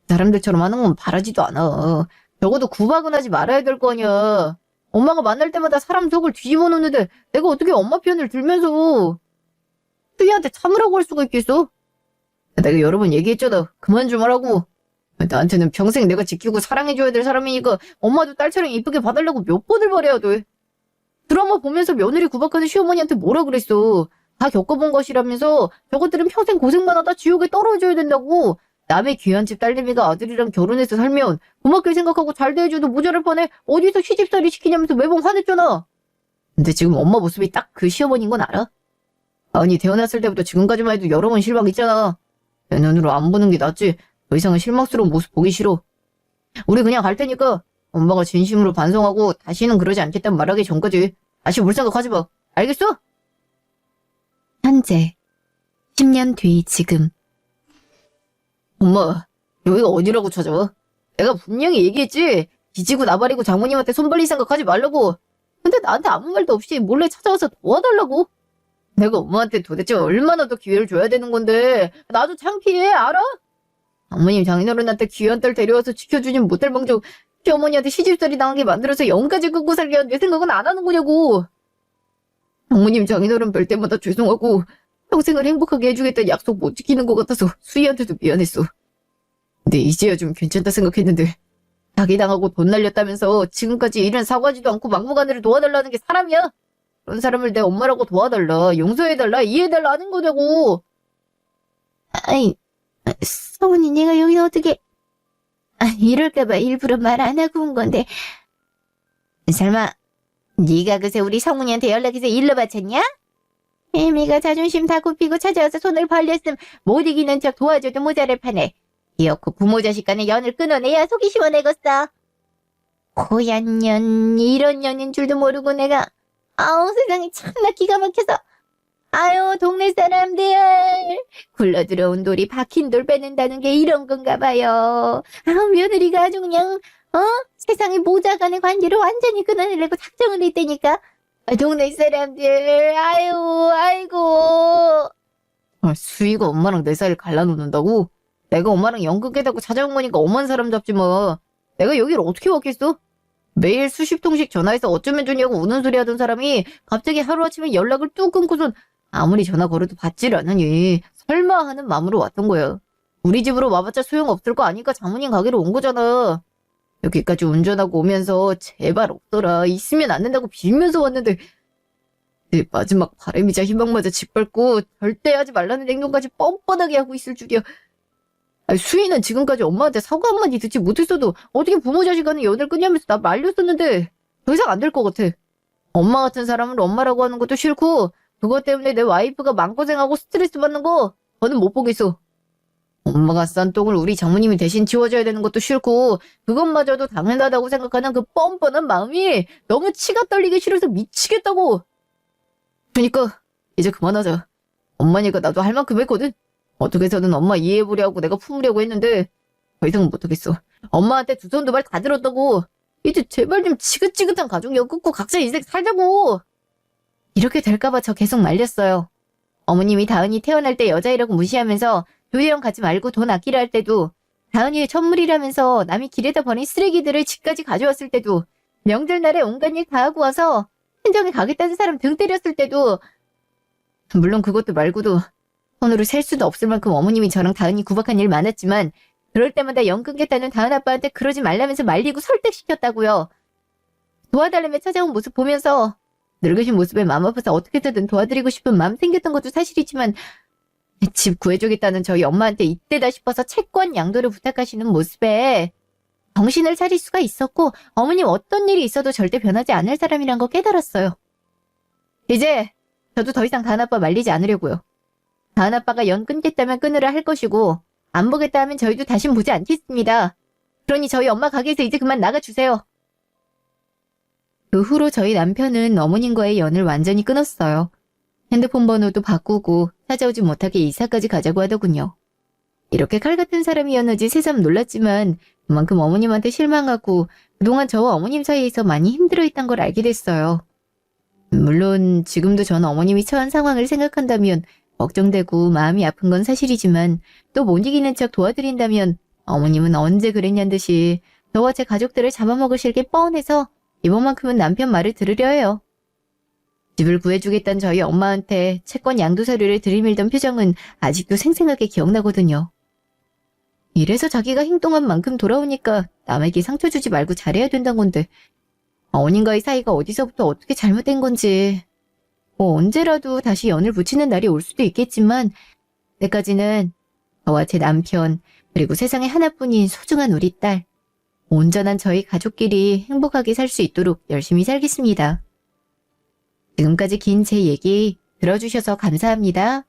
S1: 사람들처럼 하는 건 바라지도 않아. 적어도 구박은 하지 말아야 될 거 아니야. 엄마가 만날 때마다 사람 속을 뒤집어 놓는데 내가 어떻게 엄마 편을 들면서 수희한테 참으라고 할 수가 있겠어? 내가 여러 번 얘기했잖아. 그만 좀 하라고. 나한테는 평생 내가 지키고 사랑해줘야 될 사람이니까 엄마도 딸처럼 이쁘게 봐달라고 몇 번을 말해야 돼. 드라마 보면서 며느리 구박하는 시어머니한테 뭐라 그랬어. 다 겪어본 것이라면서 저것들은 평생 고생만 하다 지옥에 떨어져야 된다고. 남의 귀한 집 딸내미가 아들이랑 결혼해서 살면 고맙게 생각하고 잘 대해줘도 모자랄 판에 어디서 시집살이 시키냐면서 매번 화냈잖아. 근데 지금 엄마 모습이 딱 그 시어머니인 건 알아? 아니 태어났을 때부터 지금까지만 해도 여러 번 실망했잖아. 내 눈으로 안 보는 게 낫지. 더 이상은 실망스러운 모습 보기 싫어. 우리 그냥 갈 테니까 엄마가 진심으로 반성하고 다시는 그러지 않겠다는 말하기 전까지 다시 볼 생각하지 마. 알겠어? 현재 10년 뒤 지금. 엄마, 여기가 어디라고 찾아와? 내가 분명히 얘기했지. 뒤지고 나발이고 장모님한테 손 벌릴 생각하지 말라고. 근데 나한테 아무 말도 없이 몰래 찾아와서 도와달라고. 내가 엄마한테 도대체 얼마나 더 기회를 줘야 되는 건데 나도 창피해, 알아? 장모님 장인어른한테 귀한 딸 데려와서 지켜주진 못할 망정 시어머니한테 시집살이 당하게 만들어서 영까지 끊고 살게 한 내 생각은 안 하는 거냐고. 장모님 장인어른 뵐 때마다 죄송하고 평생을 행복하게 해주겠다는 약속 못 지키는 것 같아서 수희한테도 미안했어. 근데 이제야 좀 괜찮다 생각했는데 자기 당하고 돈 날렸다면서 지금까지 일은 사과하지도 않고 막무가내로 도와달라는 게 사람이야? 그런 사람을 내 엄마라고 도와달라, 용서해달라, 이해해달라 하는 거냐고.
S2: 아이, 성훈이 내가 여기 어떻게... 이럴까봐 일부러 말 안 하고 온 건데. 설마 네가 그새 우리 성훈이한테 연락해서 일러 바쳤냐? 애미가 자존심 다 굽히고 찾아와서 손을 벌렸음 못 이기는 척 도와줘도 모자랄 판에 이었고 부모 자식 간의 연을 끊어내야 속이 시원해졌어. 고얀 년, 이런 년인 줄도 모르고 내가 세상이 참나 기가 막혀서. 아유, 동네 사람들 굴러들어온 돌이 박힌 돌 빼낸다는 게 이런 건가 봐요. 며느리가 아주 그냥 세상에 모자 간의 관계를 완전히 끊어내려고 작정을 했다니까. 동네 사람들 아이고.
S1: 수희가 엄마랑 내 사이를 갈라놓는다고? 내가 엄마랑 연극에다고 찾아온 거니까 엄한 사람 잡지 마. 내가 여기를 어떻게 왔겠어? 매일 수십 통씩 전화해서 어쩌면 좋냐고 우는 소리 하던 사람이 갑자기 하루아침에 연락을 뚝 끊고선 아무리 전화 걸어도 받질 않으니 설마 하는 마음으로 왔던 거야. 우리 집으로 와봤자 소용없을 거 아니까 장모님 가게로 온 거잖아. 여기까지 운전하고 오면서 제발 없더라, 있으면 안 된다고 빌면서 왔는데 내 마지막 바람이자 희망마저 짓밟고 절대 하지 말라는 행동까지 뻔뻔하게 하고 있을 줄이야. 수희는 지금까지 엄마한테 사과 한마디 듣지 못했어도 어떻게 부모 자식 간의 연을 끊냐면서 나 말렸었는데 더 이상 안 될 것 같아. 엄마 같은 사람을 엄마라고 하는 것도 싫고 그것 때문에 내 와이프가 마음고생하고 스트레스 받는 거 더는 못 보겠어. 엄마가 싼 똥을 우리 장모님이 대신 치워줘야 되는 것도 싫고 그것마저도 당연하다고 생각하는 그 뻔뻔한 마음이 너무 치가 떨리기 싫어서 미치겠다고. 그러니까 이제 그만하자. 엄마니까 나도 할 만큼 했거든. 어떻게 해서든 엄마 이해해보려고 내가 품으려고 했는데 더 이상은 못하겠어. 엄마한테 두 손 두 발 다 들었다고. 이제 제발 좀 지긋지긋한 가족 엮고 각자 인생 살자고. 이렇게 될까봐 저 계속 말렸어요. 어머님이 다은이 태어날 때 여자이라고 무시하면서 조혜영 가지 말고 돈 아끼려 할 때도, 다은이의 천물이라면서 남이 길에다 버린 쓰레기들을 집까지 가져왔을 때도, 명절날에 온갖 일 다 하고 와서 친정에 가겠다는 사람 등 때렸을 때도, 물론 그것도 말고도 손으로 셀 수도 없을 만큼 어머님이 저랑 다은이 구박한 일 많았지만 그럴 때마다 연 끊겠다는 다은 아빠한테 그러지 말라면서 말리고 설득시켰다고요. 도와달라며 찾아온 모습 보면서 늙으신 모습에 마음 아파서 어떻게든 도와드리고 싶은 마음 생겼던 것도 사실이지만, 집 구해주겠다는 저희 엄마한테 이때다 싶어서 채권 양도를 부탁하시는 모습에 정신을 차릴 수가 있었고, 어머님 어떤 일이 있어도 절대 변하지 않을 사람이란 거 깨달았어요. 이제 저도 더 이상 다은 아빠 말리지 않으려고요. 다은 아빠가 연 끊겠다면 끊으라 할 것이고, 안 보겠다 하면 저희도 다신 보지 않겠습니다. 그러니 저희 엄마 가게에서 이제 그만 나가주세요. 그 후로 저희 남편은 어머님과의 연을 완전히 끊었어요. 핸드폰 번호도 바꾸고 찾아오지 못하게 이사까지 가자고 하더군요. 이렇게 칼 같은 사람이었는지 새삼 놀랐지만 그만큼 어머님한테 실망하고 그동안 저와 어머님 사이에서 많이 힘들어했던 걸 알게 됐어요. 물론 지금도 전 어머님이 처한 상황을 생각한다면 걱정되고 마음이 아픈 건 사실이지만, 또 못 이기는 척 도와드린다면 어머님은 언제 그랬냔 듯이 저와 제 가족들을 잡아먹으실 게 뻔해서 이번만큼은 남편 말을 들으려 해요. 집을 구해주겠다는 저희 엄마한테 채권 양도 서류를 들이밀던 표정은 아직도 생생하게 기억나거든요. 이래서 자기가 행동한 만큼 돌아오니까 남에게 상처 주지 말고 잘해야 된다는 건데, 어머님과의 사이가 어디서부터 어떻게 잘못된 건지, 언제라도 다시 연을 붙이는 날이 올 수도 있겠지만, 그때까지는 저와 제 남편, 그리고 세상에 하나뿐인 소중한 우리 딸, 온전한 저희 가족끼리 행복하게 살 수 있도록 열심히 살겠습니다. 지금까지 긴 제 얘기 들어주셔서 감사합니다.